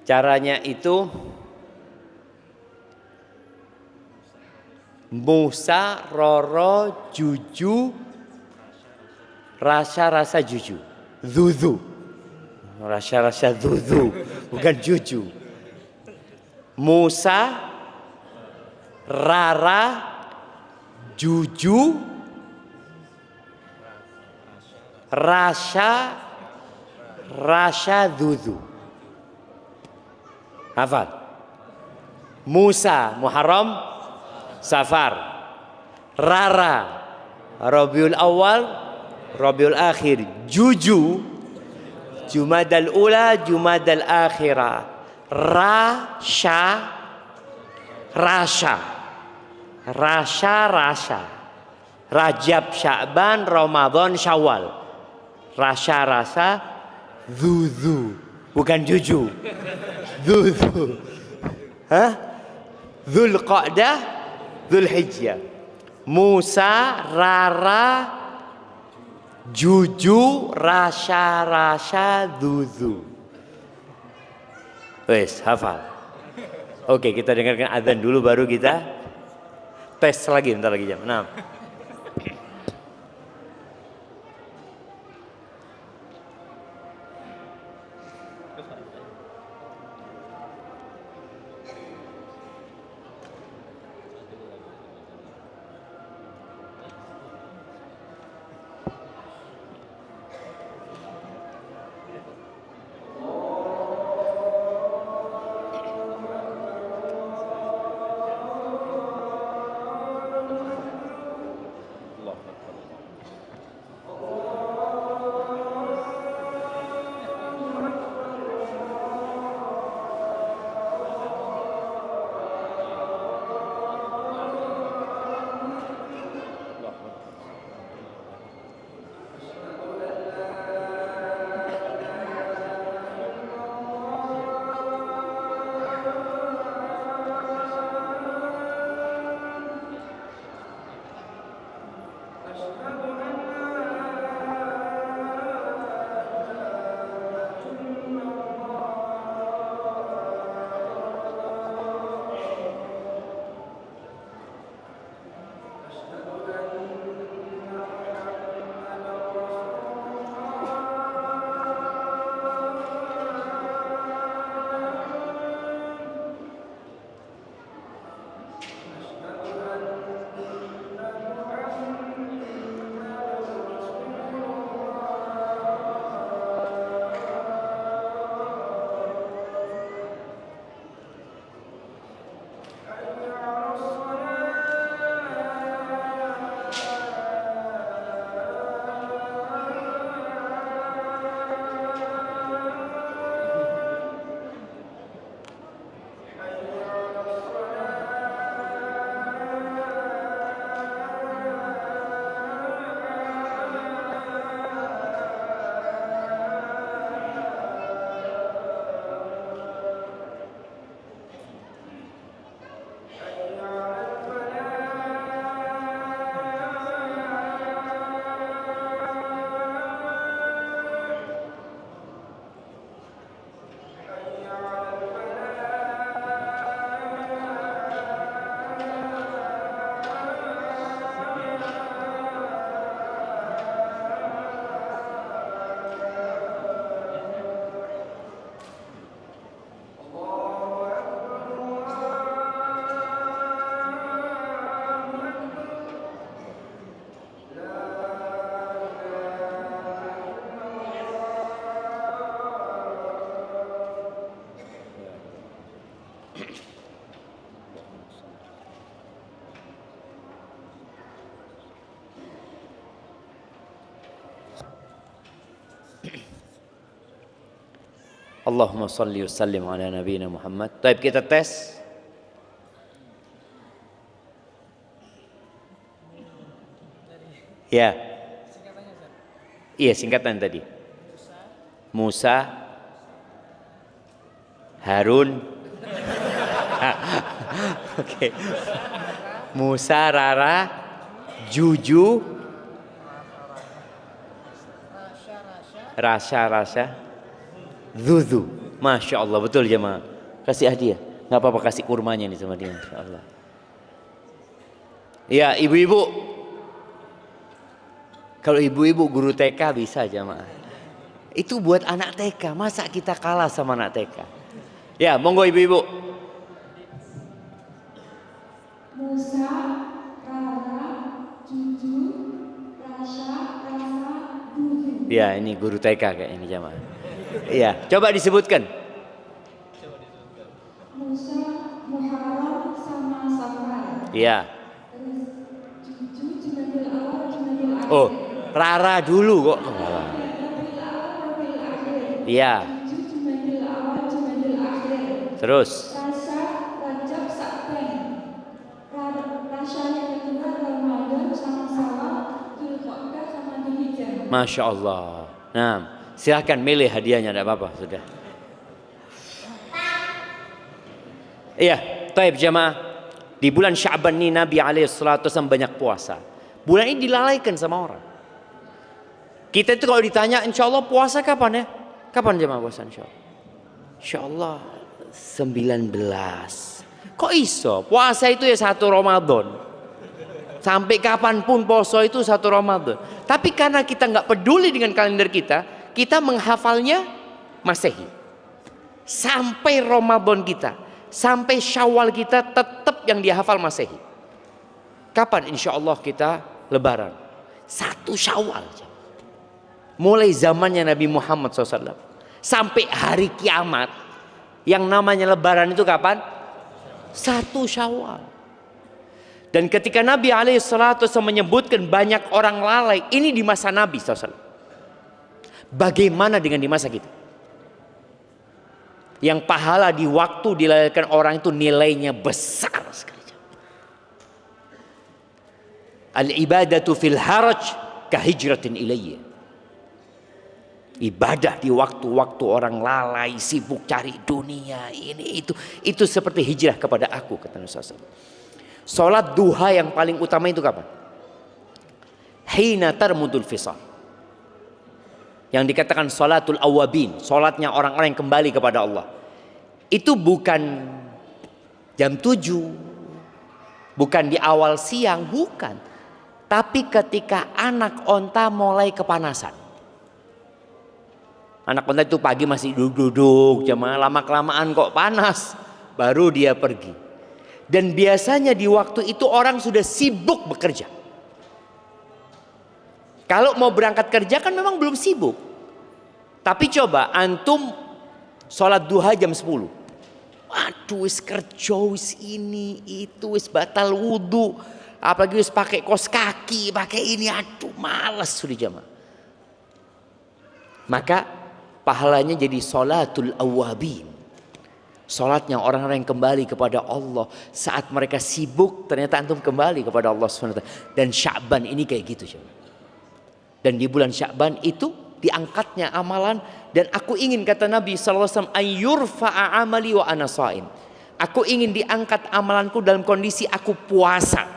caranya itu Musa, Roro, Juju, rasa-rasa Juju, Zuzu. Rasa-rasa Zuzu, bukan Juju. Musa, Rara, Juju, Rasya, Dudu. Hafal. Musa, Muharram, Safar. Rara, Rabiul Awal, Rabiul Akhir. Juju, Jumadal Ula, Jumadal Akhirah. Rasya, Rajab, Sya'ban, Ramadan, Syawal. Rasa, Zuzu, bukan Juju. Zuzu. Hah? Dzulqa'dah, Dzulhijjah. Musa, Rara, Juju, Rasa, Zuzu. Wes, hafal. Oke, kita dengarkan azan dulu baru kita tes lagi, bentar lagi jam 6. Allahumma salli wa sallim ala nabiyina Muhammad. Baik, kita tes. Ya. Iya, singkatan tadi. Musa, Harun. Oke. Musa, Rara, Juju, Rasa, Zuzu. Masya Allah, betul jemaah. Kasih hadiah. Nggak apa-apa, kasih kurmanya nih sama dia. Masya Allah. Ya, ibu-ibu. Kalau ibu-ibu guru TK bisa jemaah. Itu buat anak TK. Masa kita kalah sama anak TK? Ya, monggo ibu-ibu. Musa, Rara, Cucu, Rasha, Rasa, Dudu. Ya, ini guru TK kayak ini jamaah. Iya, coba disebutkan. Musa, Muharram, sama Safar. Iya. Terus Cucu, Jumadil Awal, Jumadil Akhir. Oh, Rara dulu kok. Rabiul Awal, Rabiul Akhir. Iya. Cucu, Jumadil Awal, Jumadil Akhir. Terus. Rasha, Rajab, Sa'ban. Rasha yang kedua Ramadan sama Syawal, Dzulqa'dah sama Dzulhijjah. Masya Allah. Nah, silahkan milih hadiahnya, tidak apa-apa sudah. Iya, taib jamaah. Di bulan Sya'ban ini Nabi SAW banyak puasa. Bulan ini dilalaikan sama orang. Kita itu kalau ditanya, insya Allah puasa kapan ya? Kapan jamaah puasa insya Allah? Insya Allah 19. Kok iso? Puasa itu ya 1 Ramadan. Sampai kapanpun poso itu 1 Ramadan. Tapi karena kita nggak peduli dengan kalender kita menghafalnya Masehi. Sampai Ramadan kita, sampai Syawal kita tetap yang dihafal Masehi. Kapan insya Allah kita lebaran? 1 Syawal. Mulai zamannya Nabi Muhammad SAW sampai hari kiamat, yang namanya lebaran itu kapan? 1 Syawal. Dan ketika Nabi SAW menyebutkan banyak orang lalai, ini di masa Nabi SAW. Bagaimana dengan di masa kita? Yang pahala di waktu dilalaikan orang itu nilainya besar sekali. Al-ibadatu fil haraj kahijratin ilayya. Ibadah di waktu-waktu orang lalai, sibuk cari dunia, ini itu seperti hijrah kepada aku, kata Nabi SAW. Salat duha yang paling utama itu kapan? Hina tarmudul fisal. Yang dikatakan salatul awabin, salatnya orang-orang yang kembali kepada Allah. Itu bukan jam 7, bukan di awal siang, bukan. Tapi ketika anak onta mulai kepanasan. Anak onta itu pagi masih duduk-duduk, jamaah, lama-kelamaan kok panas, baru dia pergi. Dan biasanya di waktu itu orang sudah sibuk bekerja. Kalau mau berangkat kerja kan memang belum sibuk. Tapi coba antum sholat duha jam 10. Waduh, wis kerja, wis ini itu, wis batal wudu, apalagi wis pakai kos kaki, pakai ini, aduh malas sudah jamaah. Maka pahalanya jadi sholatul awabin. Sholatnya orang-orang yang kembali kepada Allah. Saat mereka sibuk, ternyata antum kembali kepada Allah SWT. Dan Sya'ban ini kayak gitu. Dan di bulan Sya'ban itu diangkatnya amalan. Dan aku ingin, kata Nabi SAW, ayyurfa'a amali wa ana sha'im. Aku ingin diangkat amalanku dalam kondisi aku puasa.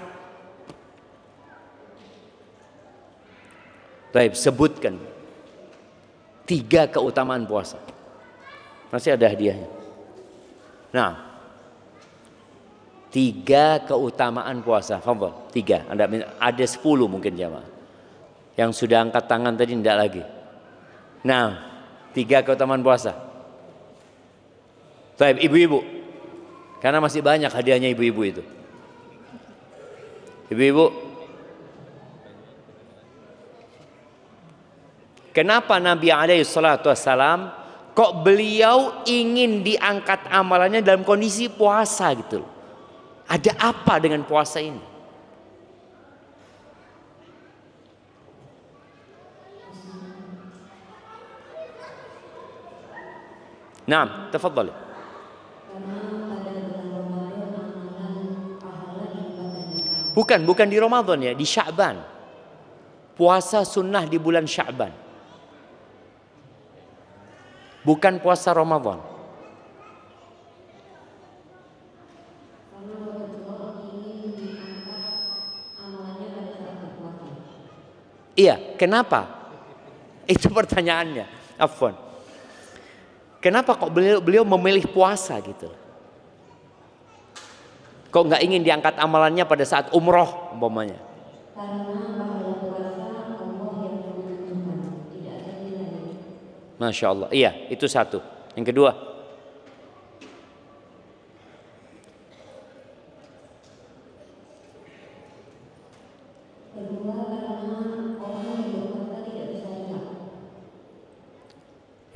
Baik, sebutkan 3 keutamaan puasa. Masih ada hadiahnya. Nah, 3 keutamaan puasa. Fadhol, 3. Ada 10 mungkin jamaah. Yang sudah angkat tangan tadi tidak lagi. Nah, 3 keutamaan puasa. Baik, ibu-ibu. Karena masih banyak hadiahnya ibu-ibu itu. Ibu-ibu, kenapa Nabi SAW kok beliau ingin diangkat amalannya dalam kondisi puasa gitu? Ada apa dengan puasa ini? Naam, tafadhali. Bukan di Ramadan ya, di Sya'ban. Puasa sunnah di bulan Sya'ban. Bukan puasa Ramadan. Iya, kenapa? Itu pertanyaannya. Afwan. Kenapa kok beliau memilih puasa gitu? Kok nggak ingin diangkat amalannya pada saat umroh umpamanya? Masya Allah. Iya, itu satu. Yang kedua,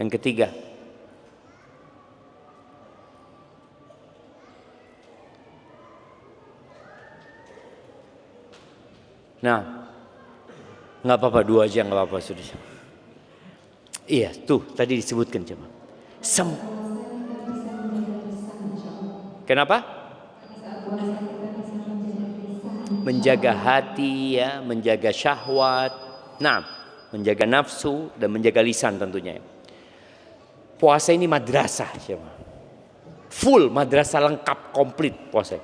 Yang ketiga, nah, nggak apa-apa, 2 aja nggak apa-apa sudah. Iya, tuh tadi disebutkan coba. Kenapa? Menjaga hati ya, menjaga syahwat, nah, menjaga nafsu dan menjaga lisan tentunya. Puasa ini madrasah, coba. Full madrasah lengkap komplit puasa.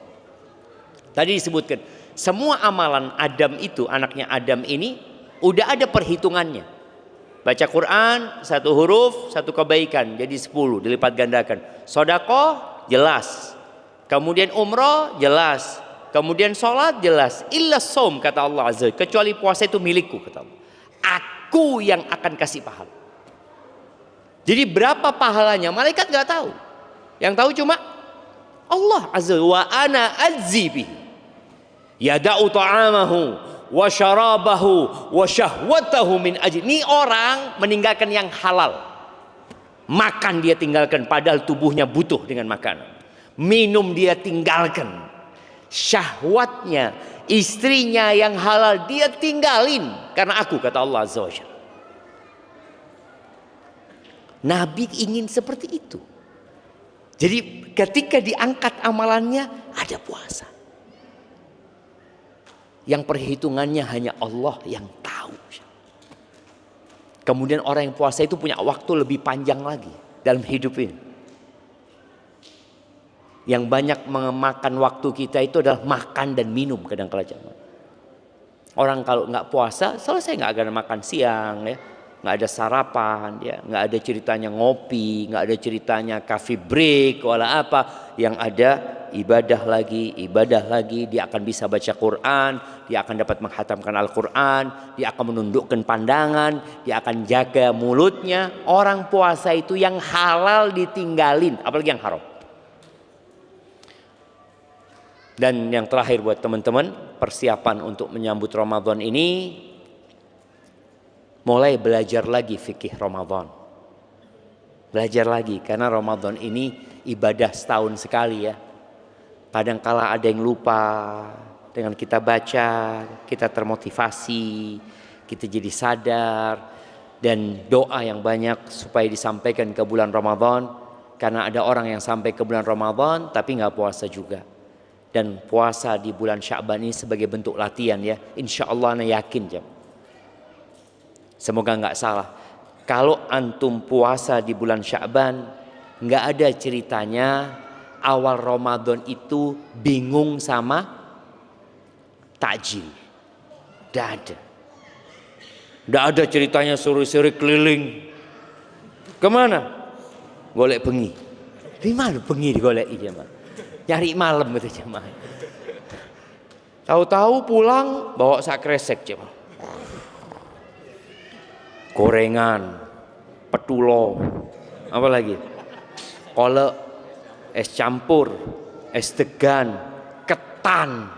Tadi disebutkan semua amalan Adam itu, anaknya Adam ini udah ada perhitungannya. Baca Quran 1 huruf 1 kebaikan jadi 10 dilipat gandakan. Sedekah jelas. Kemudian umroh jelas. Kemudian sholat jelas. Illa shaum kata Allah Azza, kecuali puasa itu milikku kata Allah. Aku yang akan kasih pahala. Jadi berapa pahalanya malaikat nggak tahu. Yang tahu cuma Allah Azza wa ana ajzi bihi. Yada'u ta'amahu wa syarabahu wa syahwatahu min ajli. Ini orang meninggalkan yang halal. Makan dia tinggalkan padahal tubuhnya butuh dengan makanan. Minum dia tinggalkan. Syahwatnya, istrinya yang halal dia tinggalin karena aku kata Allah Azza wa Jalla. Nabi ingin seperti itu. Jadi ketika diangkat amalannya ada puasa. Yang perhitungannya hanya Allah yang tahu. Kemudian orang yang puasa itu punya waktu lebih panjang lagi dalam hidup ini. Yang banyak memakan waktu kita itu adalah makan dan minum kadang-kala jamaah. Orang kalau nggak puasa selesai nggak akan makan siang ya, nggak ada sarapan ya, nggak ada ceritanya ngopi, nggak ada ceritanya coffee break wala apa. Yang ada ibadah lagi, dia akan bisa baca Quran, dia akan dapat menghatamkan Al-Quran, dia akan menundukkan pandangan, dia akan jaga mulutnya. Orang puasa itu yang halal ditinggalin, apalagi yang haram. Dan yang terakhir buat teman-teman, persiapan untuk menyambut Ramadan ini, mulai belajar lagi fikih Ramadan. Belajar lagi, karena Ramadan ini ibadah setahun sekali ya. Kadang-kala ada yang lupa, dengan kita baca, kita termotivasi, kita jadi sadar, dan doa yang banyak supaya disampaikan ke bulan Ramadan. Karena ada orang yang sampai ke bulan Ramadan tapi nggak puasa juga. Dan puasa di bulan Sya'ban ini sebagai bentuk latihan ya. Insya Allah ana yakin jam. Semoga nggak salah. Kalau antum puasa di bulan Sya'ban, nggak ada ceritanya awal Ramadan itu bingung sama takjil. Nggak ada. Nggak ada ceritanya sore-sore keliling. Kemana? Golek bengi. Di mana bengi digolek jemaah? Nyari malam gitu jemaah. Tahu-tahu pulang bawa sak kresek jemaah. Gorengan, petulo, apa lagi? Kolak, es campur, es degan, ketan.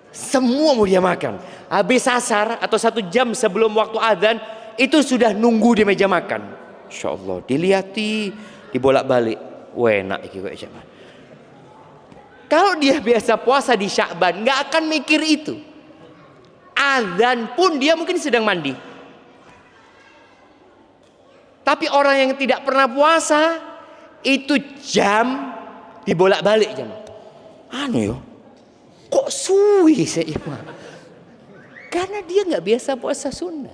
Semua mau dia makan. Habis asar atau 1 jam sebelum waktu adzan itu sudah nunggu di meja makan. Insya Allah dilihati, dibolak-balik. Wah enak iki kok jemaah. Kalau dia biasa puasa di Sya'ban nggak akan mikir itu. Adzan pun dia mungkin sedang mandi. Tapi orang yang tidak pernah puasa itu jam dibolak-balik jam. Anu yo, kok suwi sih Imam? Karena dia nggak biasa puasa sunnah.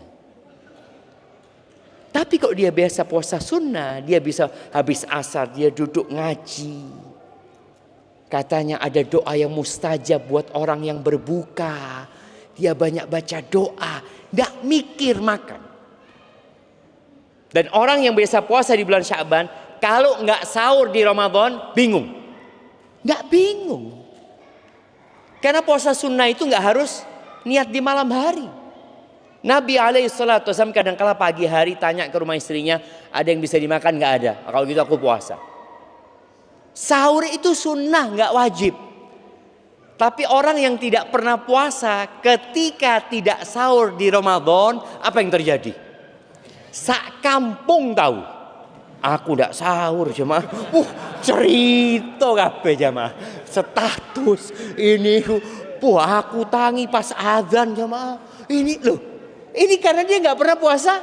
Tapi kalau dia biasa puasa sunnah, dia bisa habis asar dia duduk ngaji. Katanya ada doa yang mustajab buat orang yang berbuka. Dia banyak baca doa, nggak mikir makan. Dan orang yang biasa puasa di bulan Sya'ban, kalau nggak sahur di Ramadan, bingung. Nggak bingung. Karena puasa sunnah itu nggak harus niat di malam hari. Nabi SAW kadang-kala pagi hari tanya ke rumah istrinya, ada yang bisa dimakan nggak ada? Kalau gitu aku puasa. Sahur itu sunnah, nggak wajib. Tapi orang yang tidak pernah puasa, ketika tidak sahur di Ramadan, apa yang terjadi? Sak kampung tahu. Aku ndak sahur jemaah. Cerita kabeh jemaah. Status ini aku tangi pas azan jemaah. Ini loh. Ini karena dia nggak pernah puasa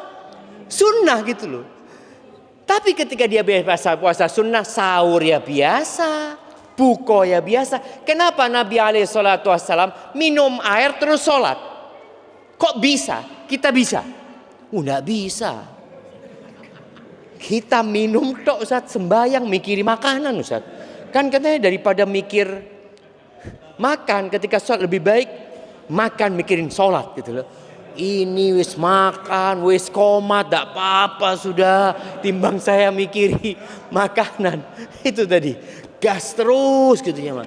sunnah gitu loh. Tapi ketika dia biasa puasa sunnah, sahur ya biasa, buko ya biasa. Kenapa Nabi SAW minum air terus sholat? Kok bisa? Kita bisa? Nggak bisa. Kita minum tok Ustaz, sembayang mikiri makanan Ustaz. Kan katanya daripada mikir makan ketika sholat lebih baik makan mikirin sholat gitu loh. Ini wis makan, wis komat, tak apa-apa sudah. Timbang saya mikiri makanan. Itu tadi, gas terus gitu ya.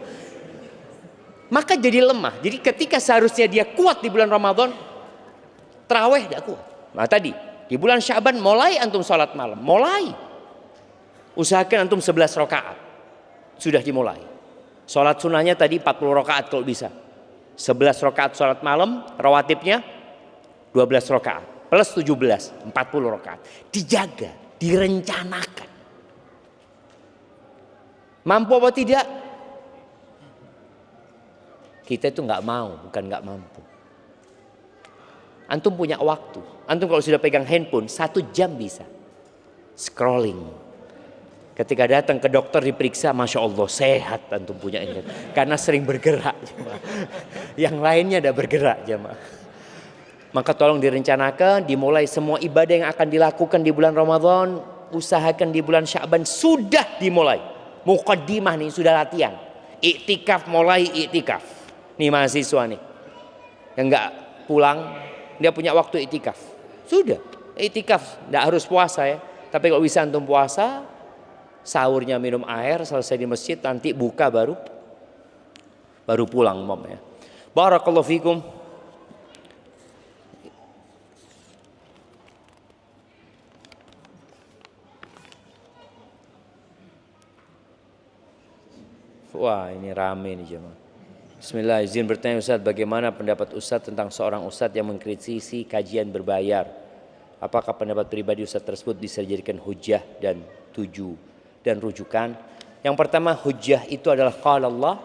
Maka jadi lemah. Jadi ketika seharusnya dia kuat di bulan Ramadan, tarawih tidak kuat. Nah tadi, di bulan Sya'ban mulai antum sholat malam. Mulai. Usahakan antum 11 rakaat. Sudah dimulai. Sholat sunnahnya tadi 40 rakaat kalau bisa. 11 rakaat sholat malam, rawatibnya 12 rakaat. Plus 17, 40 rakaat. Dijaga, direncanakan. Mampu apa tidak? Kita itu nggak mau, bukan nggak mampu. Antum punya waktu. Antum kalau sudah pegang handphone 1 jam bisa. Scrolling. Ketika datang ke dokter diperiksa, Masya Allah sehat antum punya ini. Karena sering bergerak. Yang lainnya tidak bergerak jemaah. Maka tolong direncanakan, dimulai semua ibadah yang akan dilakukan di bulan Ramadan. Usahakan di bulan Sya'ban sudah dimulai. Muqaddimah nih sudah latihan. Iktikaf mulai iktikaf. Nih mahasiswa nih. Yang enggak pulang, dia punya waktu iktikaf. Sudah, iktikaf enggak harus puasa ya. Tapi kalau bisa antum puasa, sahurnya minum air, selesai di masjid, nanti buka baru pulang mom ya. Barakallahu fikum. Wah ini rame nih jemaah. Bismillah, izin bertanya Ustaz, bagaimana pendapat Ustaz tentang seorang Ustaz yang mengkritisi kajian berbayar? Apakah pendapat pribadi Ustaz tersebut bisa dijadikan hujah dan rujukan? Yang pertama, hujah itu adalah qala Allah,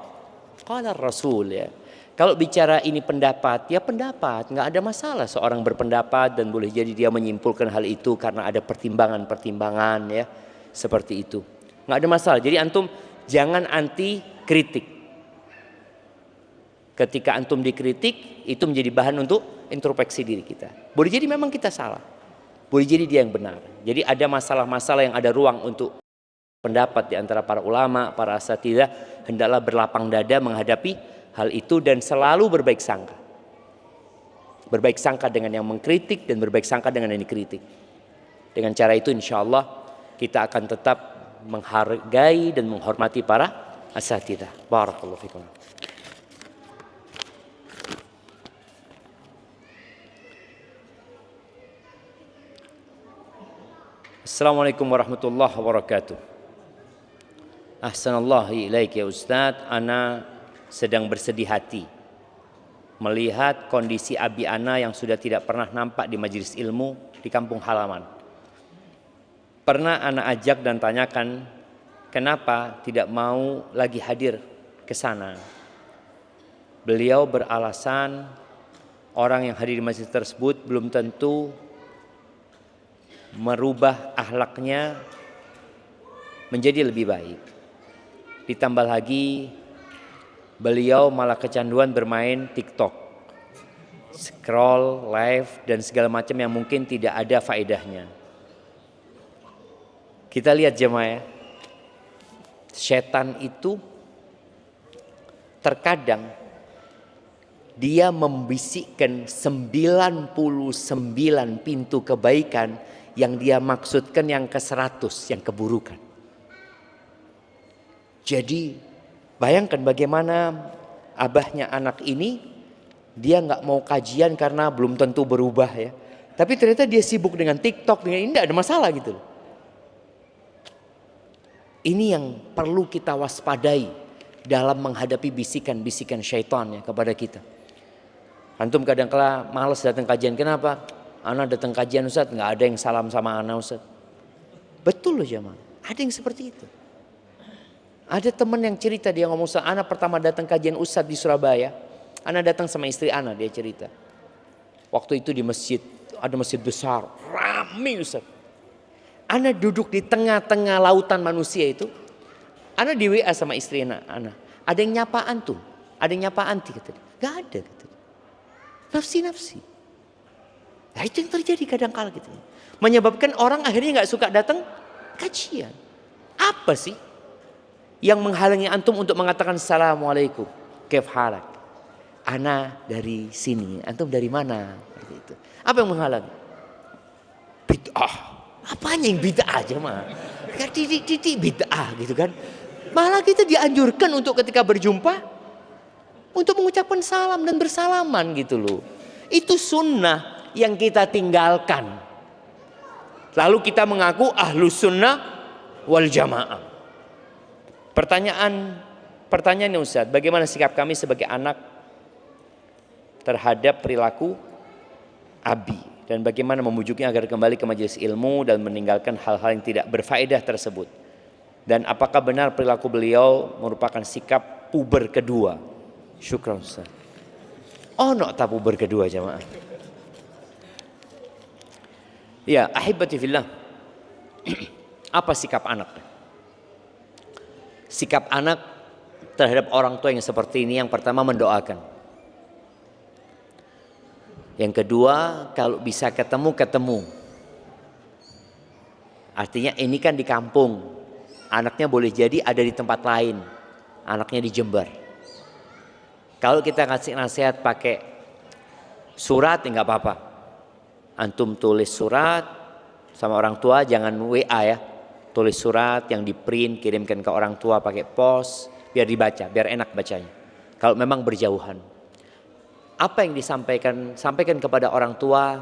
qala Rasul ya. Kalau bicara ini pendapat, ya pendapat, nggak ada masalah seorang berpendapat dan boleh jadi dia menyimpulkan hal itu karena ada pertimbangan-pertimbangan ya, seperti itu. Nggak ada masalah. Jadi antum jangan anti kritik. Ketika antum dikritik, itu menjadi bahan untuk introspeksi diri kita. Boleh jadi memang kita salah. Boleh jadi dia yang benar. Jadi ada masalah-masalah yang ada ruang untuk pendapat di antara para ulama, para asatidzah, hendaklah berlapang dada menghadapi hal itu dan selalu berbaik sangka. Berbaik sangka dengan yang mengkritik dan berbaik sangka dengan yang dikritik. Dengan cara itu insya Allah kita akan tetap menghargai dan menghormati para asatidzah. Barakallahu fikum. Assalamualaikum warahmatullahi wabarakatuh. Ahsanallahu ilaik ya Ustaz. Ana sedang bersedih hati melihat kondisi abi ana yang sudah tidak pernah nampak di majelis ilmu di kampung halaman. Pernah ana ajak dan tanyakan kenapa tidak mau lagi hadir ke sana. Beliau beralasan orang yang hadir di majelis tersebut belum tentu merubah akhlaknya menjadi lebih baik. Ditambah lagi beliau malah kecanduan bermain TikTok, scroll, live dan segala macam yang mungkin tidak ada faedahnya. Kita lihat jemaah ya, setan itu terkadang dia membisikkan 99 pintu kebaikan yang dia maksudkan yang ke-100 yang keburukan. Jadi bayangkan bagaimana abahnya anak ini, dia nggak mau kajian karena belum tentu berubah ya. Tapi ternyata dia sibuk dengan TikTok, dengan ini tidak ada masalah gitu. Ini yang perlu kita waspadai dalam menghadapi bisikan-bisikan syaitan ya kepada kita. Antum kadang-kala malas datang kajian, kenapa? Ana datang kajian Ustaz, nggak ada yang salam sama ana Ustaz. Betul loh jemaah, ada yang seperti itu. Ada teman yang cerita, dia ngomong, Ustaz, ana pertama datang kajian Ustaz di Surabaya, ana datang sama istri ana, dia cerita. Waktu itu di masjid, ada masjid besar, rame Ustaz. Ana duduk di tengah-tengah lautan manusia itu. Ana di WA sama istri ana. Ada yang nyapaan tuh, ada yang nyapaan tuh, kata dia. Gak ada, kata dia. Nafsi-nafsi. Nah itu yang terjadi kadang-kala gitu. Menyebabkan orang akhirnya gak suka datang kajian. Apa sih yang menghalangi antum untuk mengatakan Assalamualaikum, kaif halak? Ana dari sini, antum dari mana? Gitu. Apa yang menghalangi? Bid'ah. Apanya yang bid'ah aja mah? Titik-titik bid'ah gitu kan. Malah kita dianjurkan untuk ketika berjumpa untuk mengucapkan salam dan bersalaman gitu loh. Itu sunnah yang kita tinggalkan. Lalu kita mengaku ahlus sunnah wal jamaah. Pertanyaannya Ustaz, bagaimana sikap kami sebagai anak terhadap perilaku abi, dan bagaimana memujuknya agar kembali ke majelis ilmu dan meninggalkan hal-hal yang tidak berfaedah tersebut, dan apakah benar perilaku beliau merupakan sikap puber kedua? Syukran Ustaz. Tak puber kedua jamaah. Ya, ahibati fillah. Apa sikap anak? Sikap anak terhadap orang tua yang seperti ini, yang pertama mendoakan. Yang kedua, kalau bisa ketemu. Artinya ini kan di kampung, anaknya boleh jadi ada di tempat lain, anaknya di Jember. Kalau kita ngasih nasihat pakai surat, ya nggak apa-apa. Antum tulis surat sama orang tua, jangan WA ya. Tulis surat yang di print, kirimkan ke orang tua pakai pos, biar dibaca, biar enak bacanya. Kalau memang berjauhan. Apa yang disampaikan, sampaikan kepada orang tua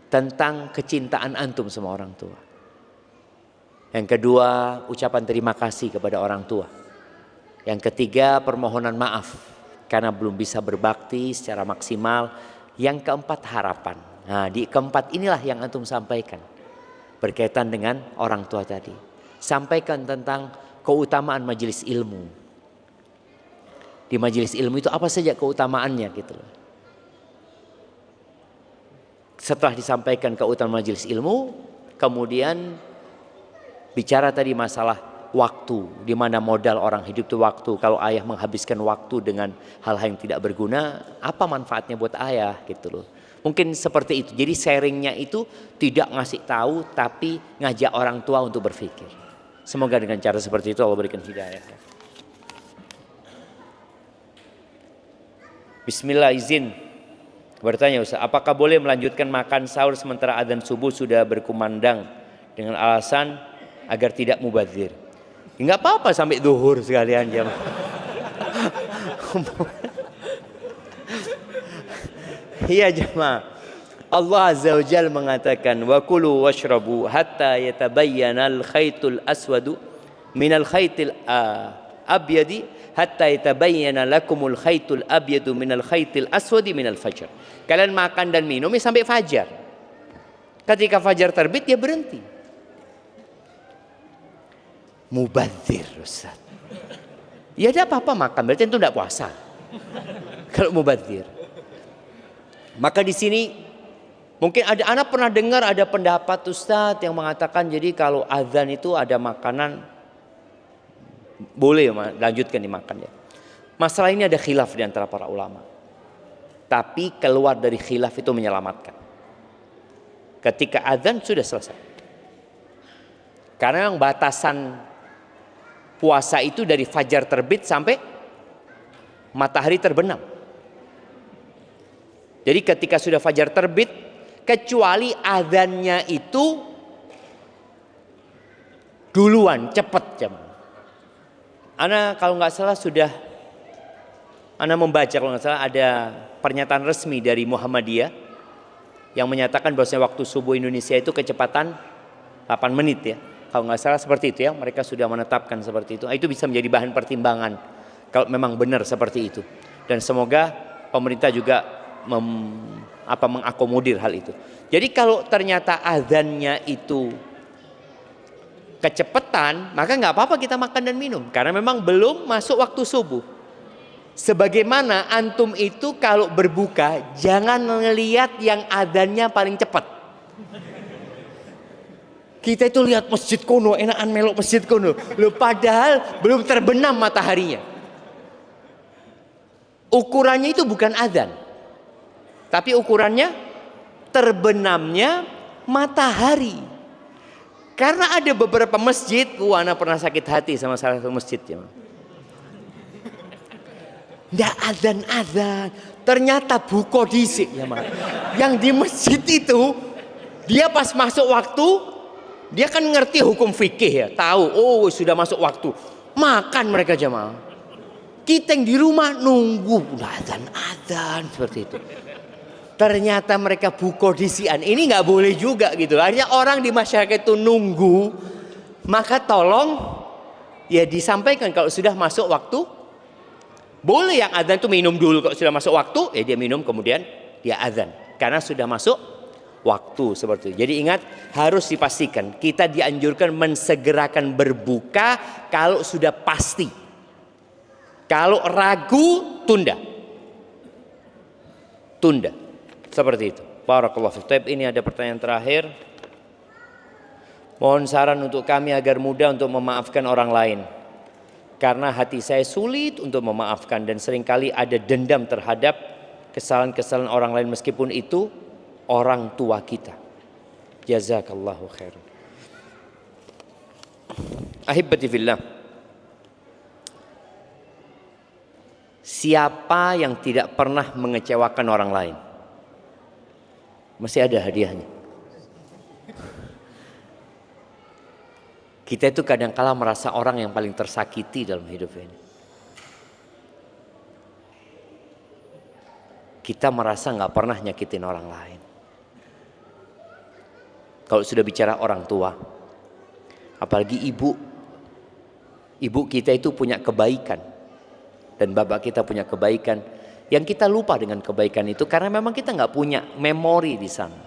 tentang kecintaan antum sama orang tua. Yang kedua, ucapan terima kasih kepada orang tua. Yang ketiga, permohonan maaf karena belum bisa berbakti secara maksimal. Yang keempat, harapan. Nah, di keempat inilah yang antum sampaikan berkaitan dengan orang tua tadi. Sampaikan tentang keutamaan majelis ilmu. Di majelis ilmu itu apa saja keutamaannya gitu loh. Setelah disampaikan keutamaan majelis ilmu, kemudian bicara tadi masalah waktu, di mana modal orang hidup itu waktu. Kalau ayah menghabiskan waktu dengan hal-hal yang tidak berguna, apa manfaatnya buat ayah gitu loh. Mungkin seperti itu. Jadi sharingnya itu tidak ngasih tahu, tapi ngajak orang tua untuk berpikir. Semoga dengan cara seperti itu Allah berikan hidayah. Bismillah, izin bertanya Ustaz, apakah boleh melanjutkan makan sahur sementara adzan subuh sudah berkumandang dengan alasan agar tidak mubadzir? Enggak apa-apa sampai zuhur sekalian jam. Iya jemaah. Allah Azza wa Jalla mengatakan wa kulu washrabu hatta yatabayyana al-khaytul aswadu minal khaytil abyadi hatta yatabayyana lakumul khaytul abyadu minal khaytil aswadi minal fajr. Kalian makan dan minum sampai fajar. Ketika fajar terbit dia berhenti. Mubadzir Ustaz. Ya ada apa-apa makan, berarti itu tidak puasa. Kalau mubadzir. Maka di sini mungkin ada anak pernah dengar ada pendapat Ustaz yang mengatakan jadi kalau azan itu ada makanan boleh lanjutkan dimakan ya. Masalah ini ada khilaf di antara para ulama. Tapi keluar dari khilaf itu menyelamatkan. Ketika azan sudah selesai. Karena yang batasan puasa itu dari fajar terbit sampai matahari terbenam. Jadi ketika sudah fajar terbit, kecuali azannya itu duluan, cepat jam. Ana kalau nggak salah sudah, Ana membaca kalau nggak salah ada pernyataan resmi dari Muhammadiyah yang menyatakan bahwasanya waktu subuh Indonesia itu kecepatan 8 menit ya. Kalau nggak salah seperti itu ya, mereka sudah menetapkan seperti itu. Itu bisa menjadi bahan pertimbangan kalau memang benar seperti itu. Dan semoga pemerintah juga mengakomodir hal itu. Jadi kalau ternyata azannya itu kecepatan, maka nggak apa-apa kita makan dan minum, karena memang belum masuk waktu subuh. Sebagaimana antum itu kalau berbuka jangan ngelihat yang azannya paling cepat. Kita itu lihat masjid kono, enakan melok masjid kono. Loh, padahal belum terbenam mataharinya. Ukurannya itu bukan azan, tapi ukurannya terbenamnya matahari. Karena ada beberapa masjid, ana pernah sakit hati sama salah satu masjid ya. Nggak azan-azan, ternyata buko disik ya Mas. Yang di masjid itu dia pas masuk waktu, dia kan ngerti hukum fikih ya, tahu oh sudah masuk waktu, makan mereka jamaah. Kita yang di rumah nunggu udah azan-azan seperti itu. Ternyata mereka buko disian. Ini nggak boleh juga gitu. Artinya orang di masyarakat itu nunggu, maka tolong ya disampaikan kalau sudah masuk waktu. Boleh yang azan itu minum dulu, kalau sudah masuk waktu ya dia minum kemudian dia azan karena sudah masuk waktu seperti itu. Jadi ingat, harus dipastikan kita dianjurkan mensegerakan berbuka kalau sudah pasti. Kalau ragu tunda seperti itu. Barakallahu fiik. Ini ada pertanyaan terakhir. Mohon saran untuk kami agar mudah untuk memaafkan orang lain. Karena hati saya sulit untuk memaafkan dan seringkali ada dendam terhadap kesalahan-kesalahan orang lain meskipun itu orang tua kita. Jazakallahu khairan. Ahibbati fillah. Siapa yang tidak pernah mengecewakan orang lain? Masih ada hadiahnya. Kita itu kadang-kala merasa orang yang paling tersakiti dalam hidup ini. Kita merasa nggak pernah nyakitin orang lain. Kalau sudah bicara orang tua, apalagi ibu kita itu punya kebaikan dan bapak kita punya kebaikan, yang kita lupa dengan kebaikan itu karena memang kita nggak punya memori di sana.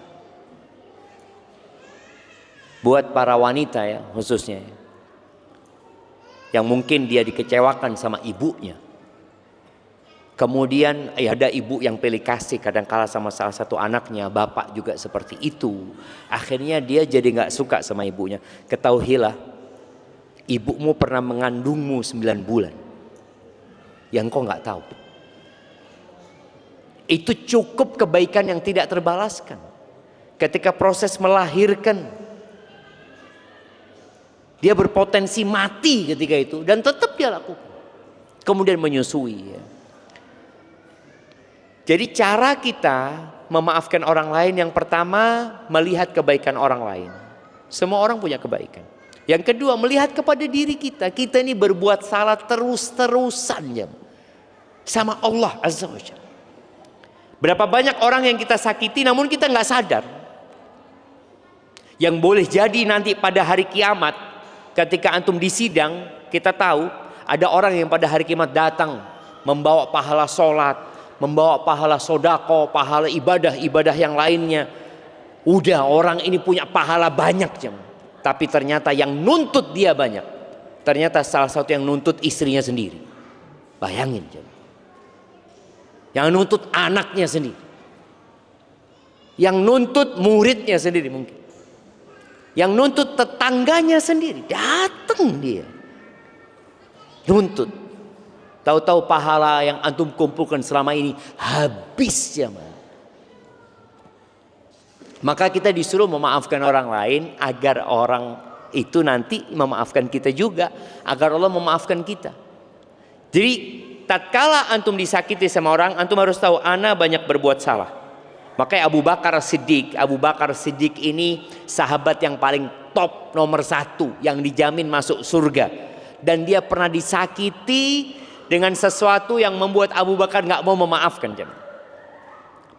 Buat para wanita ya khususnya, yang mungkin dia dikecewakan sama ibunya, kemudian ada ibu yang pilih kasih kadang-kala sama salah satu anaknya, bapak juga seperti itu, akhirnya dia jadi nggak suka sama ibunya. Ketahuilah, ibumu pernah mengandungmu 9 bulan yang kau nggak tahu. Itu cukup kebaikan yang tidak terbalaskan. Ketika proses melahirkan, dia berpotensi mati ketika itu dan tetap dia lakukan. Kemudian menyusui ya. Jadi cara kita memaafkan orang lain, yang pertama melihat kebaikan orang lain. Semua orang punya kebaikan. Yang kedua melihat kepada diri kita. Kita ini berbuat salah terus-terusan ya, sama Allah Azza wa Jalla. Berapa banyak orang yang kita sakiti namun kita nggak sadar. Yang boleh jadi nanti pada hari kiamat, ketika antum di sidang, kita tahu ada orang yang pada hari kiamat datang membawa pahala sholat, membawa pahala sodako, pahala ibadah yang lainnya. Udah orang ini punya pahala banyak jam, tapi ternyata yang nuntut dia banyak. Ternyata salah satu yang nuntut istrinya sendiri. Bayangin jam. Yang nuntut anaknya sendiri, yang nuntut muridnya sendiri mungkin, yang nuntut tetangganya sendiri, datang dia nuntut. Tahu-tahu pahala yang antum kumpulkan selama ini habis ya. Maka kita disuruh memaafkan orang lain agar orang itu nanti memaafkan kita juga, agar Allah memaafkan kita. Jadi tatkala antum disakiti sama orang, antum harus tahu ana banyak berbuat salah. Makanya Abu Bakar Siddiq ini sahabat yang paling top nomor 1 yang dijamin masuk surga. Dan dia pernah disakiti dengan sesuatu yang membuat Abu Bakar nggak mau memaafkan.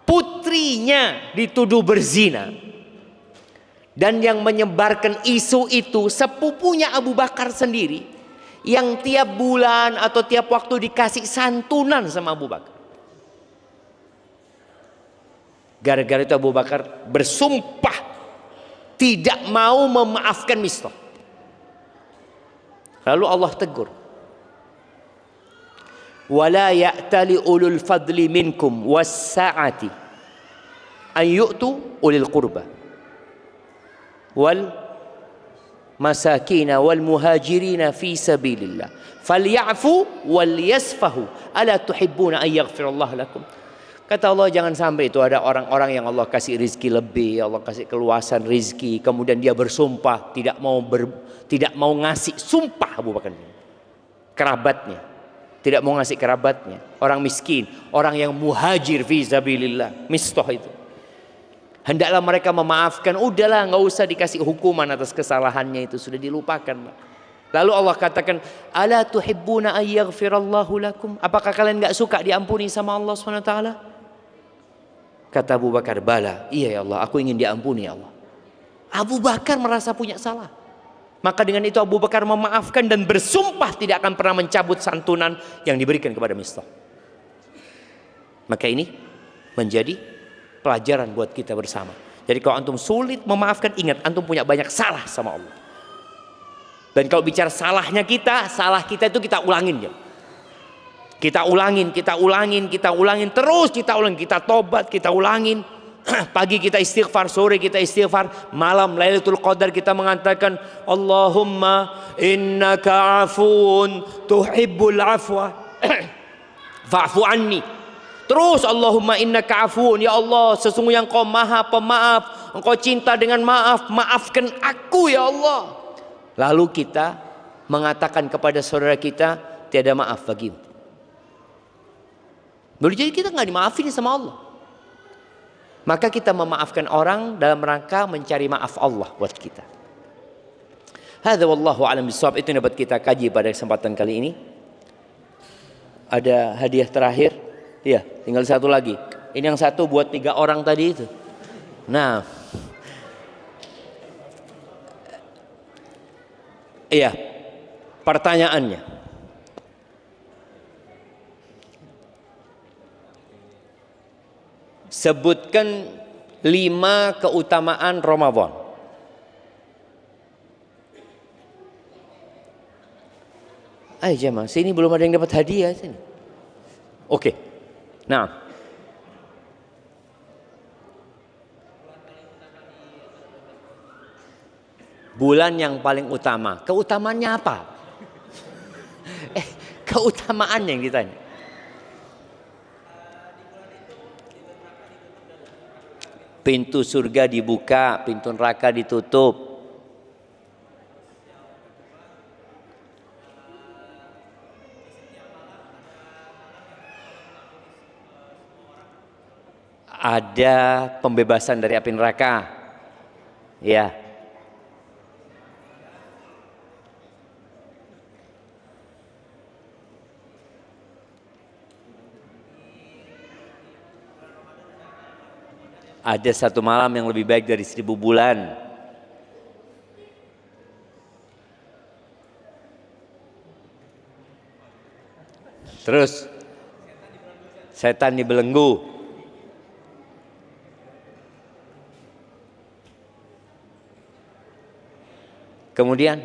Putrinya dituduh berzina. Dan yang menyebarkan isu itu sepupunya Abu Bakar sendiri, yang tiap bulan atau tiap waktu dikasih santunan sama Abu Bakar. Gara-gara itu Abu Bakar bersumpah tidak mau memaafkan Mistah. Lalu Allah tegur, wala ya'tali ulul fadli minkum was-sa'ati an yu'tu ulil qurba wal masakina wal muhajirina fi sabilillah falyafu wal yasfahu ala tuhibbuna an yaghfirallahu lakum. Kata Allah, jangan sampai itu ada orang-orang yang Allah kasih rizki lebih, Allah kasih keluasan rizki, kemudian dia bersumpah tidak mau ngasih. Sumpah Abu Bakar kerabatnya, tidak mau ngasih kerabatnya, orang miskin, orang yang muhajir fi sabilillah, Mistah itu. Hendaklah mereka memaafkan. Udahlah, nggak usah dikasih hukuman atas kesalahannya, itu sudah dilupakan. Lalu Allah katakan, ala tuhibbuna an yaghfirallahu lakum. Apakah kalian nggak suka diampuni sama Allah SWT? Kata Abu Bakar, bala, iya ya Allah, aku ingin diampuni ya Allah. Abu Bakar merasa punya salah. Maka dengan itu Abu Bakar memaafkan dan bersumpah tidak akan pernah mencabut santunan yang diberikan kepada Mistah. Maka ini menjadi pelajaran buat kita bersama. Jadi kalau antum sulit memaafkan, ingat antum punya banyak salah sama Allah. Dan kalau bicara salahnya kita, salah kita itu kita ulangin ya. Kita ulangin, terus kita ulangin, kita tobat, kita ulangin. Pagi kita istighfar, sore kita istighfar, malam Lailatul Qadar kita mengatakan Allahumma innaka afuun tuhibbul afwa fa'fu anni. Terus Allahumma innaka afuun, ya Allah sesungguhnya Engkau Maha Pemaaf, Engkau cinta dengan maaf, maafkan aku ya Allah. Lalu kita mengatakan kepada saudara kita, tiada maaf bagimu. Boleh jadi kita nggak dimaafin sama Allah. Maka kita memaafkan orang dalam rangka mencari maaf Allah buat kita. Hadza wallahu a'lam bishawab. Itu yang dapat kita kaji pada kesempatan kali ini. Ada hadiah terakhir. Iya, tinggal satu lagi. Ini yang satu buat 3 orang tadi itu. Nah, iya, pertanyaannya, sebutkan 5 keutamaan Ramadan. Ayo jemaah, sini belum ada yang dapat hadiah sini. Oke. Nah, bulan yang paling utama. Keutamaannya apa? Keutamaan yang ditanya. Pintu surga dibuka, pintu neraka ditutup. Ada pembebasan dari api neraka. Ya. Ada 1 malam yang lebih baik dari 1000 bulan. Terus setan dibelenggu. Kemudian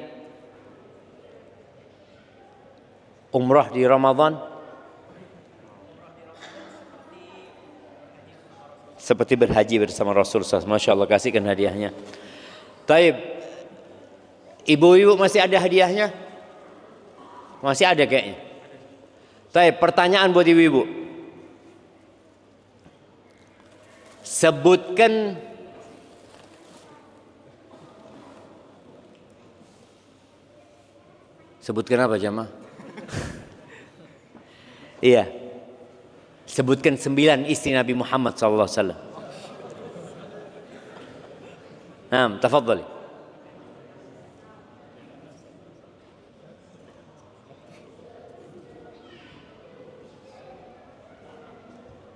umrah di Ramadan seperti berhaji bersama Rasulullah. Masya Allah, kasihkan hadiahnya. Taib, ibu-ibu masih ada hadiahnya? Masih ada kayaknya. Taib, pertanyaan buat ibu-ibu. Sebutkan apa jamaah? Iya. Sebutkan 9 istri Nabi Muhammad SAW. Naam, tafadhali.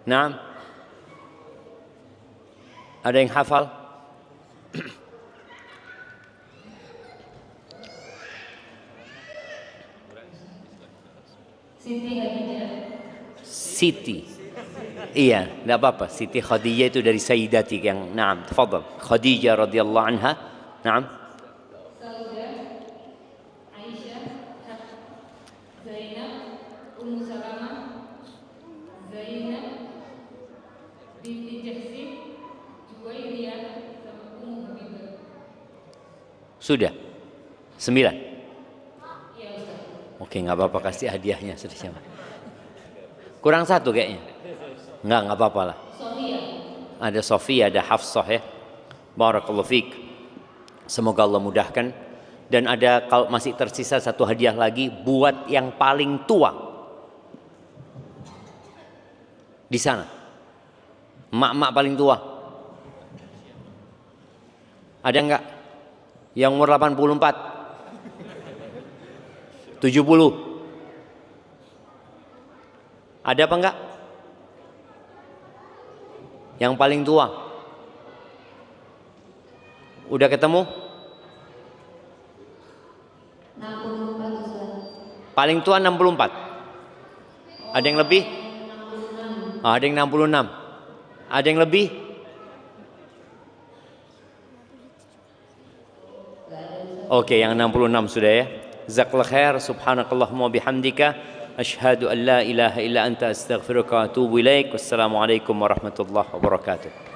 Naam. Ada yang hafal? Siti Khadijah. Siti. Iya, tidak apa-apa. Siti Khadijah itu dari Sayyidati yang naam, tafadhal. Khadijah radhiyallahu anha. Naam. Saudah, Aisyah, Zainab, Ummu Salamah, Zainab, binti Jahsin, Juwairiyah, sama Ummu Habibah. Sudah. 9. Iya Ustaz. Oke, nggak apa-apa, kasih hadiahnya sudah siapa. Kurang 1 kayaknya. Nggak apa-apa lah. Sofia. Ada Sofia, ada Hafsah ya. Barakallahu fiik. Semoga Allah mudahkan. Dan ada kalau masih tersisa 1 hadiah lagi buat yang paling tua di sana. Mak-mak paling tua. Ada enggak? Yang umur 84? 70? Ada apa enggak? Yang paling tua? Udah ketemu? 64 Ustaz. Paling tua 64. Ada yang lebih? 66. Ada yang 66. Ada yang lebih? Oke, yang 66 sudah ya. Jazakallahu khair. Subhanakallahumma bihamdika asyhadu an la ilaha illa anta astaghfiruka wa atubu ilaik. Wassalamualaikum warahmatullahi wabarakatuh.